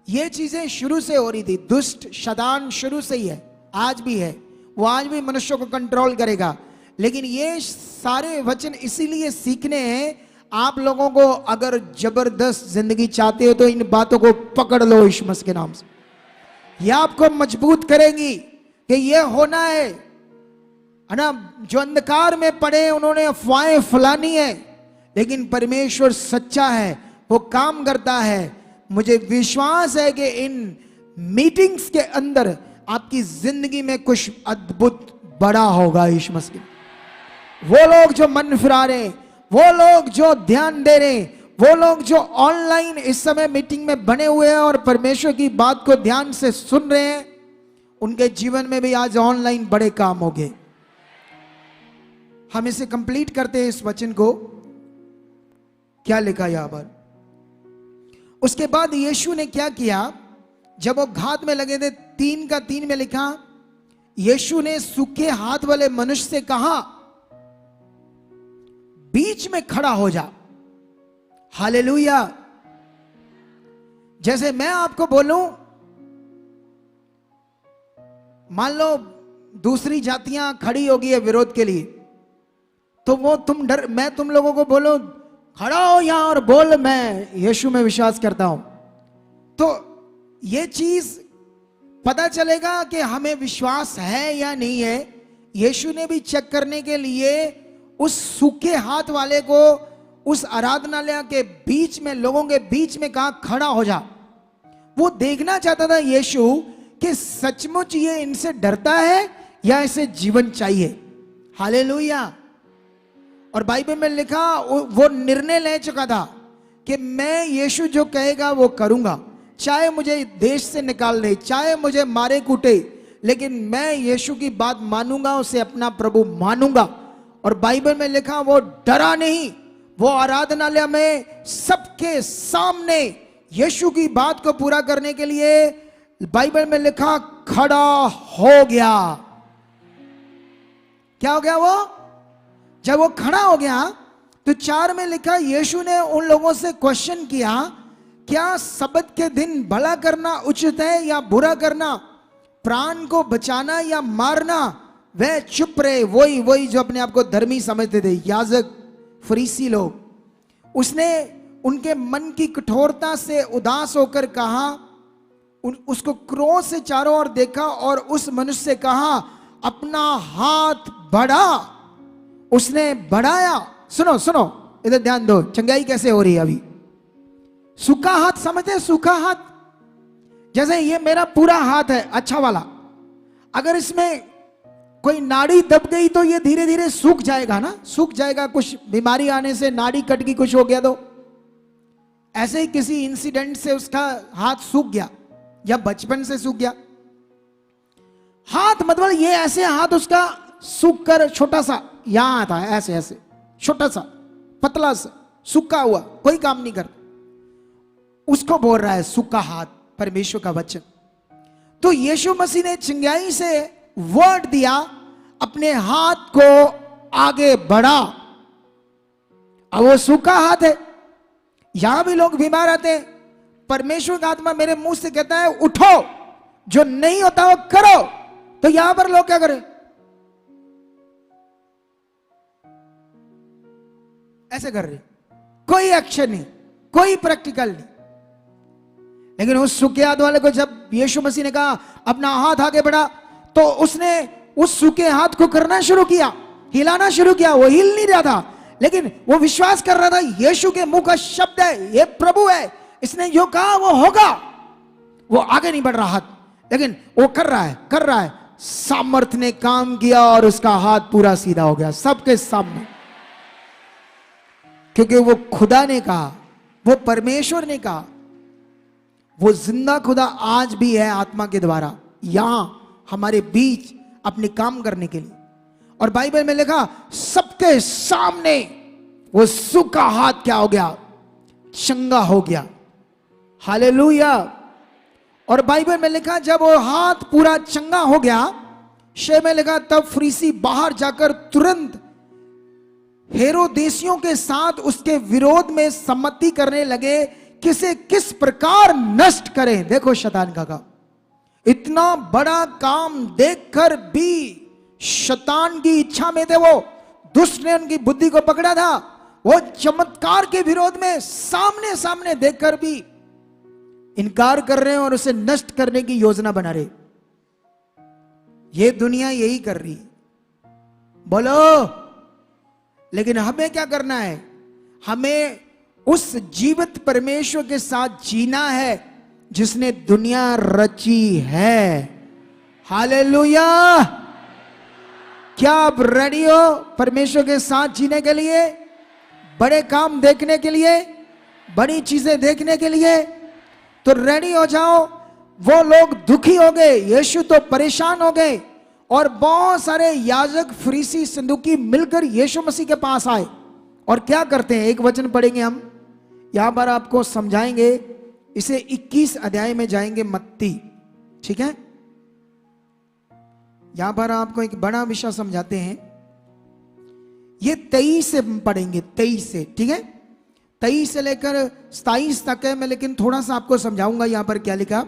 ये चीजें शुरू से हो रही थी। दुष्ट शैतान शुरू से ही है, आज भी है, वो आज भी मनुष्य को कंट्रोल करेगा। लेकिन ये सारे वचन इसीलिए सीखने हैं आप लोगों को। अगर जबरदस्त जिंदगी चाहते हो तो इन बातों को पकड़ लो यीशु मसीह के नाम से। ये आपको मजबूत करेंगी कि ये होना है ना। जो अंधकार में पड़े उन्होंने अफवाहें फैलानी है, लेकिन परमेश्वर सच्चा है, वो काम करता है। मुझे विश्वास है कि इन मीटिंग्स के अंदर आपकी जिंदगी में कुछ अद्भुत बड़ा होगा यीशु मसीह। वो लोग जो मन फिरा रहे, वो लोग जो ध्यान दे रहे, वो लोग जो ऑनलाइन इस समय मीटिंग में बने हुए हैं और परमेश्वर की बात को ध्यान से सुन रहे हैं, उनके जीवन में भी आज ऑनलाइन बड़े काम होंगे। हम इसे कंप्लीट करते हैं इस वचन को। क्या लिखा यहां पर? उसके बाद यीशु ने क्या किया? जब वो घात में लगे थे, 3:3 में लिखा, यीशु ने सूखे हाथ वाले मनुष्य से कहा, बीच में खड़ा हो जा। हालेलुया। जैसे मैं आपको बोलूं, मान लो दूसरी जातियां खड़ी होगी है विरोध के लिए, तो वो मैं तुम लोगों को बोलूं खड़ा हो यहां और बोल मैं यीशु में विश्वास करता हूं, तो ये चीज पता चलेगा कि हमें विश्वास है या नहीं है। यीशु ने भी चेक करने के लिए उस सूखे हाथ वाले को उस आराधनालय के बीच में, लोगों के बीच में कहा खड़ा हो जा। वो देखना चाहता था यीशु कि सचमुच ये इनसे डरता है या इसे जीवन चाहिए। हालेलुया। और बाइबल में लिखा, वो निर्णय ले चुका था कि मैं यीशु जो कहेगा वो करूंगा, चाहे मुझे देश से निकाल दे, चाहे मुझे मारे कूटे, लेकिन मैं यीशु की बात मानूंगा, उसे अपना प्रभु मानूंगा। और बाइबल में लिखा वो डरा नहीं, वो आराधनालय में सबके सामने यीशु की बात को पूरा करने के लिए बाइबल में लिखा खड़ा हो गया। क्या हो गया वो? जब वो खड़ा हो गया तो 4 में लिखा, यीशु ने उन लोगों से क्वेश्चन किया, क्या सब्त के दिन भला करना उचित है या बुरा करना, प्राण को बचाना या मारना? वह चुप रहे। वही जो अपने आप को धर्मी समझते थे, याजक फरीसी लोग। उसने उनके मन की कठोरता से उदास होकर कहा, उसको क्रोध से चारों ओर देखा और उस मनुष्य से कहा, अपना हाथ बढ़ा। उसने बढ़ाया। सुनो इधर ध्यान दो, चंगाई कैसे हो रही है अभी। सूखा हाथ समझते हैं? सूखा हाथ, जैसे ये मेरा पूरा हाथ है अच्छा वाला, अगर इसमें कोई नाड़ी दब गई तो ये धीरे धीरे सूख जाएगा ना, सूख जाएगा। कुछ बीमारी आने से नाड़ी कट गई, कुछ हो गया तो ऐसे ही किसी इंसिडेंट से उसका हाथ सूख गया या बचपन से सूख गया। हाथ मतलब ये ऐसे हाथ उसका सूख कर छोटा सा यहां आता है, ऐसे छोटा सा पतला सा सूखा हुआ, कोई काम नहीं करता, उसको बोल रहा है सूखा हाथ, परमेश्वर का वचन। तो यीशु मसीह ने चिंगाई से वर्ड दिया, अपने हाथ को आगे बढ़ा। अब वो सूखा हाथ है। यहां भी लोग बीमार आते हैं, परमेश्वर का आत्मा मेरे मुंह से कहता है उठो, जो नहीं होता वो करो। तो यहां पर लोग क्या करें? ऐसे कर रहे, कोई एक्शन नहीं, कोई प्रैक्टिकल नहीं। लेकिन उस सूखे हाथ वाले को जब यीशु मसीह ने कहा अपना हाथ आगे बढ़ा, तो उसने उस सूखे हाथ को करना शुरू किया, हिलाना शुरू किया। वो हिल नहीं रहा था, लेकिन वो विश्वास कर रहा था यीशु के मुंह का शब्द है, ये प्रभु है, इसने जो कहा वो होगा। वो आगे नहीं बढ़ रहा हाथ, लेकिन वो कर रहा है। सामर्थ्य ने काम किया और उसका हाथ पूरा सीधा हो गया सबके सामने, क्योंकि वो खुदा ने कहा, वो परमेश्वर ने कहा। वो जिंदा खुदा आज भी है आत्मा के द्वारा यहां हमारे बीच अपने काम करने के लिए। और बाइबल में लिखा सबके सामने वो सूखा हाथ क्या हो गया? चंगा हो गया। हालेलुया। और बाइबल में लिखा जब वो हाथ पूरा चंगा हो गया, शे में लिखा तब फरीसी बाहर जाकर तुरंत हेरोदेसियों के साथ उसके विरोध में सम्मति करने लगे किसे किस प्रकार नष्ट करें। देखो शैतान का काम, इतना बड़ा काम देखकर भी शैतान की इच्छा में थे वो, दुष्ट ने उनकी बुद्धि को पकड़ा था। वो चमत्कार के विरोध में सामने सामने देखकर भी इनकार कर रहे हैं और उसे नष्ट करने की योजना बना रहे। ये दुनिया यही कर रही, बोलो। लेकिन हमें क्या करना है? हमें उस जीवित परमेश्वर के साथ जीना है जिसने दुनिया रची है। हालेलुया। क्या आप रेडी हो परमेश्वर के साथ जीने के लिए, बड़े काम देखने के लिए, बड़ी चीजें देखने के लिए? तो रेडी हो जाओ। वो लोग दुखी हो गए, यीशु तो परेशान हो गए, और बहुत सारे याजक, फरीसी, सदूकी मिलकर यीशु मसीह के पास आए। और क्या करते हैं? एक वचन पढ़ेंगे हम, यहां पर आपको समझाएंगे। इसे 21 अध्याय में जाएंगे, मत्ती, ठीक है? यहां पर आपको एक बड़ा विषय समझाते हैं। ये 23 से पढ़ेंगे, 23 से, ठीक है? 23 से लेकर 27 तक है। मैं लेकिन थोड़ा सा आपको समझाऊंगा। यहां पर क्या लिखा?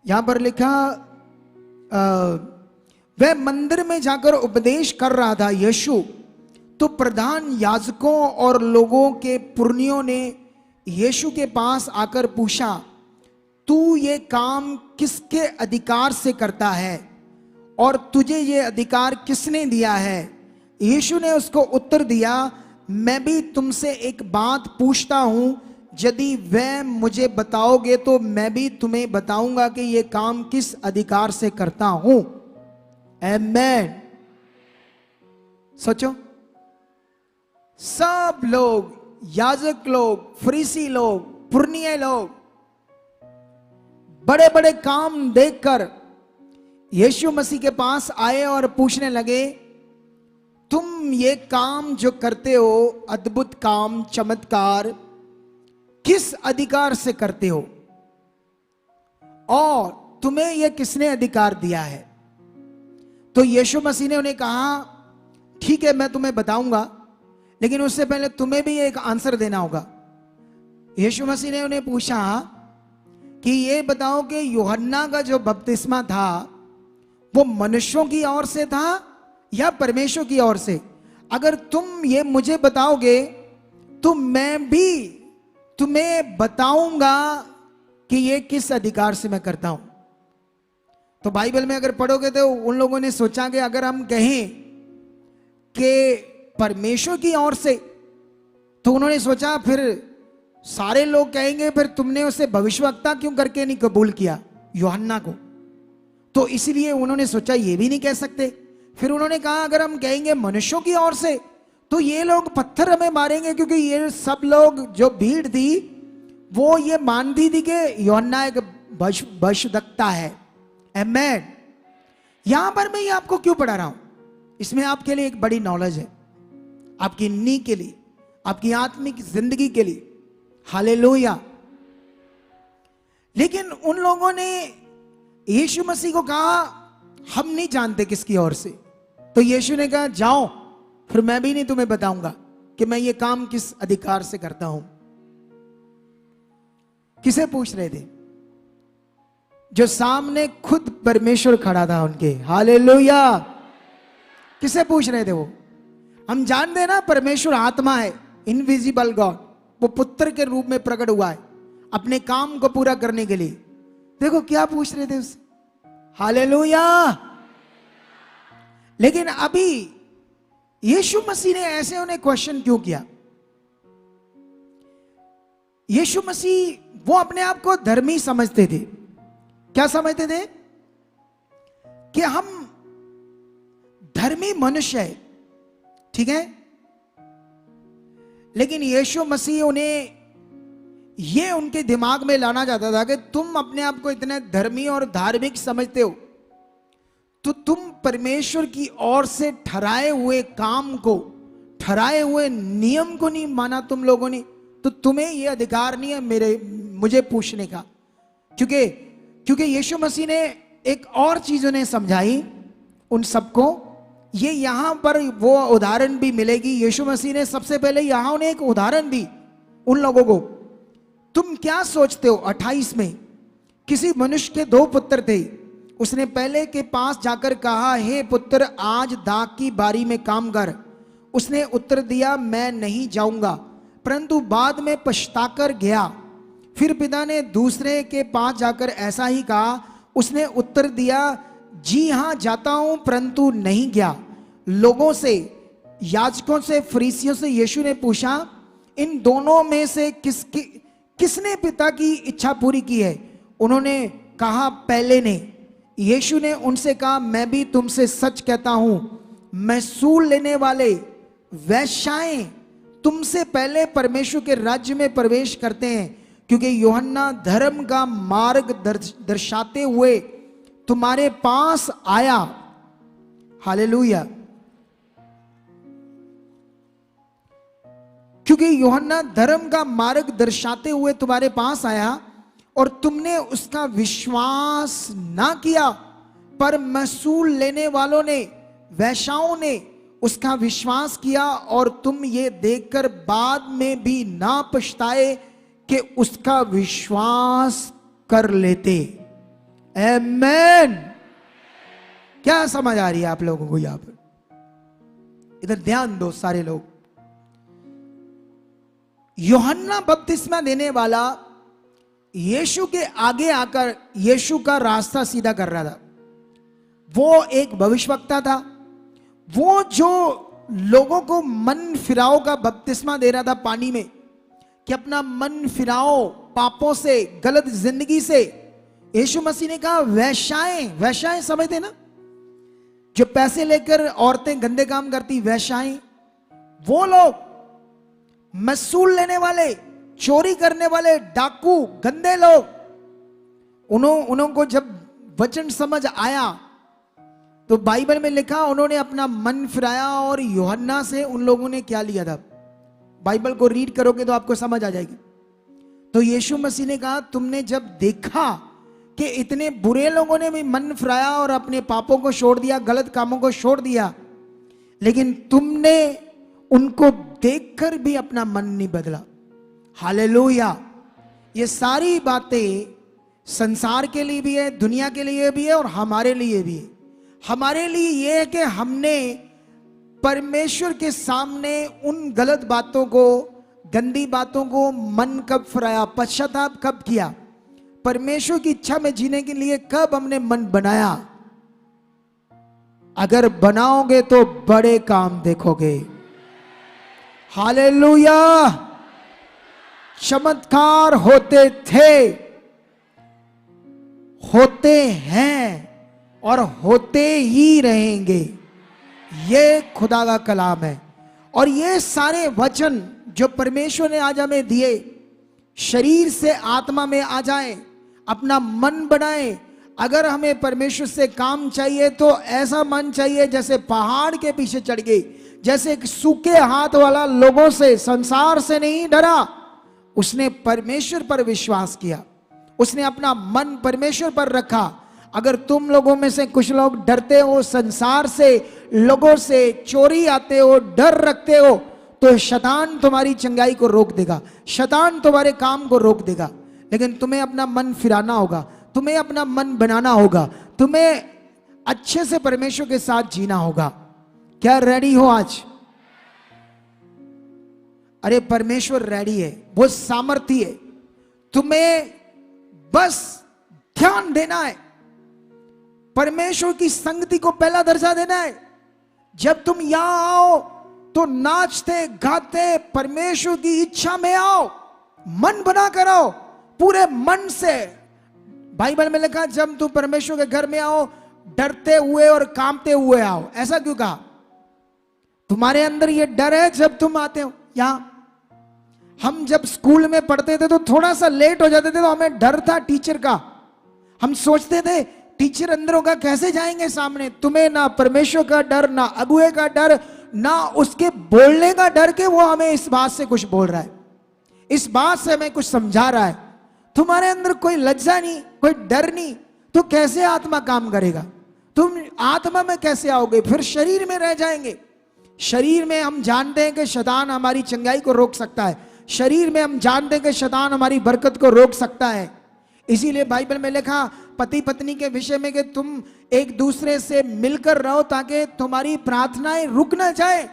यहां पर लिखा, वह मंदिर में जाकर उपदेश कर रहा था यीशु, तो प्रधान याजकों और लोगों के पुरनियों ने यीशु के पास आकर पूछा, तू ये काम किसके अधिकार से करता है और तुझे ये अधिकार किसने दिया है? यीशु ने उसको उत्तर दिया, मैं भी तुमसे एक बात पूछता हूं, यदि वह मुझे बताओगे तो मैं भी तुम्हें बताऊंगा कि ये काम किस अधिकार से करता हूं। आमेन। सोचो, सब लोग, याजक लोग, फरीसी लोग, पुरनिये लोग, बड़े बड़े काम देखकर यीशु मसीह के पास आए और पूछने लगे, तुम ये काम जो करते हो, अद्भुत काम, चमत्कार, किस अधिकार से करते हो और तुम्हें यह किसने अधिकार दिया है? तो यीशु मसीह ने उन्हें कहा, ठीक है, मैं तुम्हें बताऊंगा, लेकिन उससे पहले तुम्हें भी एक आंसर देना होगा। यीशु मसीह ने उन्हें पूछा कि ये बताओ कि यूहन्ना का जो बपतिस्मा था वो मनुष्यों की ओर से था या परमेश्वर की ओर से? अगर तुम ये मुझे बताओगे तो मैं भी तुम्हें बताऊंगा कि ये किस अधिकार से मैं करता हूं। तो बाइबल में अगर पढ़ोगे तो उन लोगों ने सोचा कि अगर हम कहें कि परमेश्वर की ओर से, तो उन्होंने सोचा फिर सारे लोग कहेंगे फिर तुमने उसे भविष्यवक्ता क्यों करके नहीं कबूल किया, यूहन्ना को? तो इसलिए उन्होंने सोचा ये भी नहीं कह सकते। फिर उन्होंने कहा अगर हम कहेंगे मनुष्यों की ओर से तो ये लोग पत्थर हमें मारेंगे, क्योंकि ये सब लोग, जो भीड़ थी, वो ये मानती थी कि यूहन्ना एक भविष्यवक्ता है। आमेन। यहां पर मैं ये आपको क्यों पढ़ा रहा हूं? इसमें आपके लिए एक बड़ी नॉलेज है, आपकी नी के लिए, आपकी आत्मिक जिंदगी के लिए। हालेलुया। लेकिन उन लोगों ने यीशु मसीह को कहा, हम नहीं जानते किसकी ओर से। तो यीशु ने कहा, जाओ, फिर मैं भी नहीं तुम्हें बताऊंगा कि मैं ये काम किस अधिकार से करता हूं। किसे पूछ रहे थे? जो सामने खुद परमेश्वर खड़ा था उनके। हालेलुया। किसे पूछ रहे थे वो? हम जानते हैं ना, परमेश्वर आत्मा है, इनविजिबल गॉड। वो पुत्र के रूप में प्रकट हुआ है अपने काम को पूरा करने के लिए। देखो क्या पूछ रहे थे उससे। हालेलुया। लेकिन अभी यीशु मसीह ने ऐसे उन्हें क्वेश्चन क्यों किया? यीशु मसीह वो अपने आप को धर्मी समझते थे। क्या समझते थे? कि हम धर्मी मनुष्य है, ठीक है? लेकिन यीशु मसीह उन्हें ये उनके दिमाग में लाना चाहता था कि तुम अपने आप को इतने धर्मी और धार्मिक समझते हो, तो तुम परमेश्वर की ओर से ठहराए हुए काम को, ठहराए हुए नियम को नहीं माना तुम लोगों ने, तो तुम्हें यह अधिकार नहीं है मुझे पूछने का। क्योंकि यीशु मसीह ने एक और चीज उन्हें समझाई उन सबको। ये यहां पर वो उदाहरण भी मिलेगी। यीशु मसीह ने सबसे पहले यहां उन्हें एक उदाहरण दी उन लोगों को तुम क्या सोचते हो? 28 में, किसी मनुष्य के 2 पुत्र थे। उसने पहले के पास जाकर कहा, हे पुत्र, आज दाख की बारी में काम कर। उसने उत्तर दिया, मैं नहीं जाऊंगा, परंतु बाद में पछताकर गया। फिर पिता ने दूसरे के पास जाकर ऐसा ही कहा। उसने उत्तर दिया, जी हाँ जाता हूं, परंतु नहीं गया। लोगों से, याजकों से, फरीसियों से यीशु ने पूछा, इन दोनों में से किसने पिता की इच्छा पूरी की है? उन्होंने कहा, पहले ने। यीशु ने उनसे कहा, मैं भी तुमसे सच कहता हूं, महसूल लेने वाले वेश्याएं तुमसे पहले परमेश्वर के राज्य में प्रवेश करते हैं, क्योंकि यूहन्ना धर्म का मार्ग दर्शाते हुए तुम्हारे पास आया। हालेलुया। क्योंकि यूहन्ना धर्म का मार्ग दर्शाते हुए तुम्हारे पास आया और तुमने उसका विश्वास ना किया, पर महसूल लेने वालों ने, वैश्याओं ने उसका विश्वास किया, और तुम ये देखकर बाद में भी ना पछताए कि उसका विश्वास कर लेते। आमेन। क्या समझ आ रही है आप लोगों को? यहां पर इधर ध्यान दो सारे लोग। यूहन्ना बपतिस्मा देने वाला यीशु के आगे आकर यीशु का रास्ता सीधा कर रहा था। वो एक भविष्यवक्ता था। वो जो लोगों को मन फिराओ का बपतिस्मा दे रहा था पानी में, कि अपना मन फिराओ पापों से, गलत जिंदगी से। यीशु मसीह ने कहा, वैश्याएं समझते ना, जो पैसे लेकर औरतें गंदे काम करती, वैश्याएं, वो लोग, महसूल लेने वाले, चोरी करने वाले, डाकू, गंदे लोग, उनको जब वचन समझ आया तो बाइबल में लिखा, उन्होंने अपना मन फिराया। और यूहन्ना से उन लोगों ने क्या लिया था? बाइबल को रीड करोगे तो आपको समझ आ जाएगी। तो यीशु मसीह ने कहा, तुमने जब देखा कि इतने बुरे लोगों ने भी मन फिराया और अपने पापों को छोड़ दिया, गलत कामों को छोड़ दिया, लेकिन तुमने उनको देखकर भी अपना मन नहीं बदला। हालेलुया। ये सारी बातें संसार के लिए भी है, दुनिया के लिए भी है, और हमारे लिए भी है। हमारे लिए यह है कि हमने परमेश्वर के सामने उन गलत बातों को, गंदी बातों को मन कब फिराया, पश्चाताप कब किया, परमेश्वर की इच्छा में जीने के लिए कब हमने मन बनाया। अगर बनाओगे तो बड़े काम देखोगे। हालेलुया। चमत्कार होते थे, होते हैं और होते ही रहेंगे। ये खुदा का कलाम है। और ये सारे वचन जो परमेश्वर ने आज हमें दिए, शरीर से आत्मा में आ जाए, अपना मन बनाए। अगर हमें परमेश्वर से काम चाहिए तो ऐसा मन चाहिए जैसे पहाड़ के पीछे चढ़ गई, जैसे एक सूखे हाथ वाला लोगों से, संसार से नहीं डरा। उसने परमेश्वर पर विश्वास किया, उसने अपना मन परमेश्वर पर रखा। अगर तुम लोगों में से कुछ लोग डरते हो संसार से, लोगों से, चोरी आते हो, डर रखते हो, तो शैतान तुम्हारी चंगाई को रोक देगा, शैतान तुम्हारे काम को रोक देगा। लेकिन तुम्हें अपना मन फिराना होगा, तुम्हें अपना मन बनाना होगा, तुम्हें अच्छे से परमेश्वर के साथ जीना होगा। क्या रेडी हो आज? अरे परमेश्वर रेडी है, वो सामर्थी है। तुम्हें बस ध्यान देना है, परमेश्वर की संगति को पहला दर्जा देना है। जब तुम यहां आओ तो नाचते गाते परमेश्वर की इच्छा में आओ, मन बना कर आओ, पूरे मन से। बाइबल में लिखा, जब तुम परमेश्वर के घर में आओ डरते हुए और कांपते हुए आओ। ऐसा क्यों कहा? तुम्हारे अंदर ये डर है जब तुम आते हो यहां। हम जब स्कूल में पढ़ते थे तो थोड़ा सा लेट हो जाते थे तो हमें डर था टीचर का। हम सोचते थे टीचर अंदर होगा, कैसे जाएंगे सामने। तुम्हें ना परमेश्वर का डर, ना अगुए का डर, ना उसके बोलने का डर के वो हमें इस बात से कुछ बोल रहा है, इस बात से हमें कुछ समझा रहा है। तुम्हारे अंदर कोई लज्जा नहीं, कोई डर नहीं, तो कैसे आत्मा काम करेगा? तुम आत्मा में कैसे आओगे? फिर शरीर में रह जाएंगे। शरीर में हम जानते हैं कि शैतान हमारी चंगाई को रोक सकता है, शरीर में हम जानते हैं कि शैतान हमारी बरकत को रोक सकता है। इसीलिए बाइबल में लिखा पति पत्नी के विषय में कि तुम एक दूसरे से मिलकर रहो ताकि तुम्हारी प्रार्थनाएं रुक ना जाए।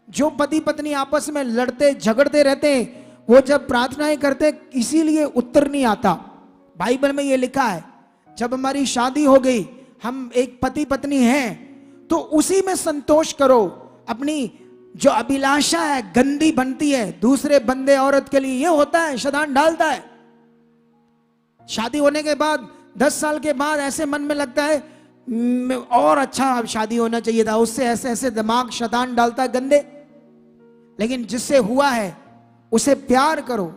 जो पति पत्नी आपस में लड़ते झगड़ते रहते हैं, वो जब प्रार्थनाएं करते इसीलिए उत्तर नहीं आता। बाइबल में ये लिखा है जब हमारी शादी हो गई, हम एक पति पत्नी हैं, तो उसी में संतोष करो। अपनी जो अभिलाषा है गंदी बनती है, दूसरे बंदे औरत के लिए ये होता है, शैतान डालता है। शादी होने के बाद 10 साल के बाद ऐसे मन में लगता है और अच्छा शादी होना चाहिए था, उससे ऐसे ऐसे दिमाग शैतान डालता है गंदे। लेकिन जिससे हुआ है उसे प्यार करो,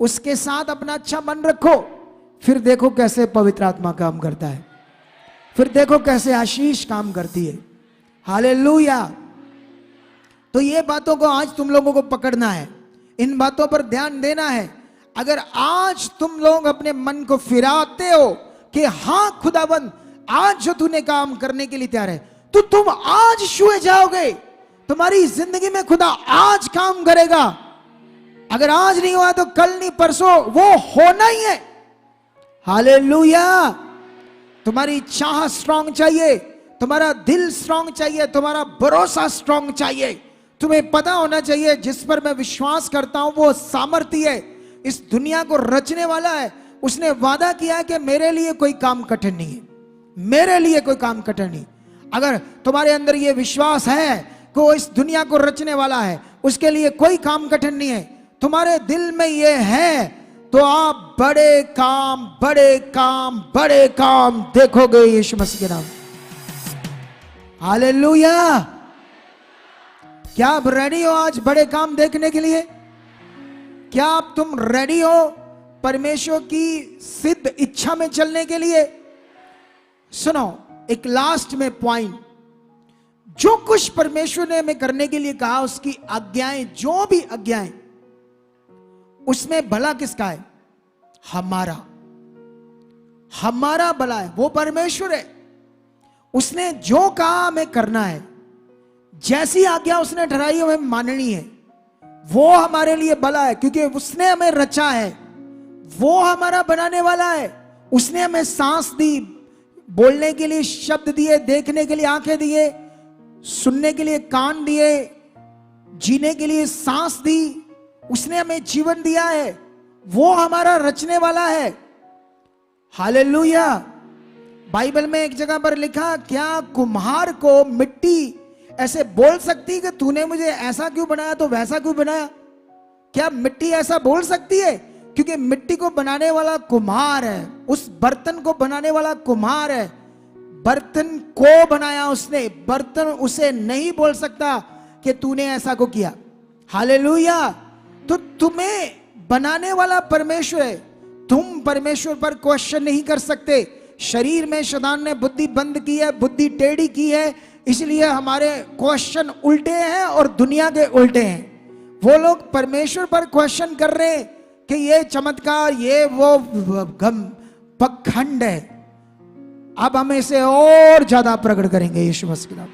उसके साथ अपना अच्छा मन रखो, फिर देखो कैसे पवित्र आत्मा काम करता है, फिर देखो कैसे आशीष काम करती है। हालेलुया। तो ये बातों को आज तुम लोगों को पकड़ना है, इन बातों पर ध्यान देना है। अगर आज तुम लोग अपने मन को फिराते हो कि हाँ खुदाबंद आज जो तूने काम करने के लिए तैयार है, तो तुम आज छुए जाओगे। तुम्हारी जिंदगी में खुदा आज काम करेगा। अगर आज नहीं हुआ तो कल नहीं परसों वो होना ही है। हालेलुया। तुम्हारी चाह स्ट्रांग चाहिए, तुम्हारा दिल स्ट्रांग चाहिए, तुम्हारा भरोसा स्ट्रांग चाहिए। तुम्हें पता होना चाहिए जिस पर मैं विश्वास करता हूं वो सामर्थ्य है, इस दुनिया को रचने वाला है। उसने वादा किया है कि मेरे लिए कोई काम कठिन नहीं है, मेरे लिए कोई काम कठिन नहीं। अगर तुम्हारे अंदर ये विश्वास है कि वो इस दुनिया को रचने वाला है, उसके लिए कोई काम कठिन नहीं है, तुम्हारे दिल में ये है, तो आप बड़े काम बड़े काम बड़े काम देखोगे यीशु मसीह के नाम। हालेलुया। क्या आप रेडी हो आज बड़े काम देखने के लिए? क्या आप तुम रेडी हो परमेश्वर की सिद्ध इच्छा में चलने के लिए? सुनो, एक लास्ट में पॉइंट, जो कुछ परमेश्वर ने हमें करने के लिए कहा, उसकी आज्ञाएं, जो भी आज्ञाएं, उसमें भला किसका है? हमारा। हमारा भला है, वो परमेश्वर है। उसने जो कहा हमें करना है, जैसी आज्ञा उसने ठहराई हमें माननी है, वो हमारे लिए भला है, क्योंकि उसने हमें रचा है, वो हमारा बनाने वाला है। उसने हमें सांस दी, बोलने के लिए शब्द दिए, देखने के लिए आंखें दिए, सुनने के लिए कान दिए, जीने के लिए सांस दी। उसने हमें जीवन दिया है, वो हमारा रचने वाला है। हालेलुया। बाइबल में एक जगह पर लिखा, क्या कुम्हार को मिट्टी ऐसे बोल सकती कि तूने मुझे ऐसा क्यों बनाया तो वैसा क्यों बनाया? क्या मिट्टी ऐसा बोल सकती है? क्योंकि मिट्टी को बनाने वाला कुम्हार है, उस बर्तन को बनाने वाला कुम्हार है। बर्तन को बनाया उसने, बर्तन उसे नहीं बोल सकता कि तूने ऐसा को किया। हालेलुया। तो तुम्हें बनाने वाला परमेश्वर है, तुम परमेश्वर पर क्वेश्चन नहीं कर सकते। शरीर में शैतान ने बुद्धि बंद की है, बुद्धि टेढ़ी की है, इसलिए हमारे क्वेश्चन उल्टे हैं और दुनिया के उल्टे हैं। वो लोग परमेश्वर पर क्वेश्चन कर रहे हैं कि ये चमत्कार, ये वो पखंड है। अब हम इसे और ज्यादा प्रकट करेंगे यीशु मसीह के नाम,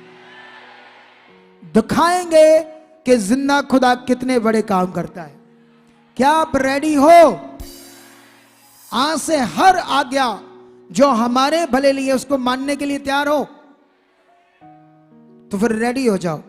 दिखाएंगे कि जिंदा खुदा कितने बड़े काम करता है। क्या आप रेडी हो? आज से हर आज्ञा जो हमारे भले लिए उसको मानने के लिए तैयार हो? तो फिर रेडी हो जाओ।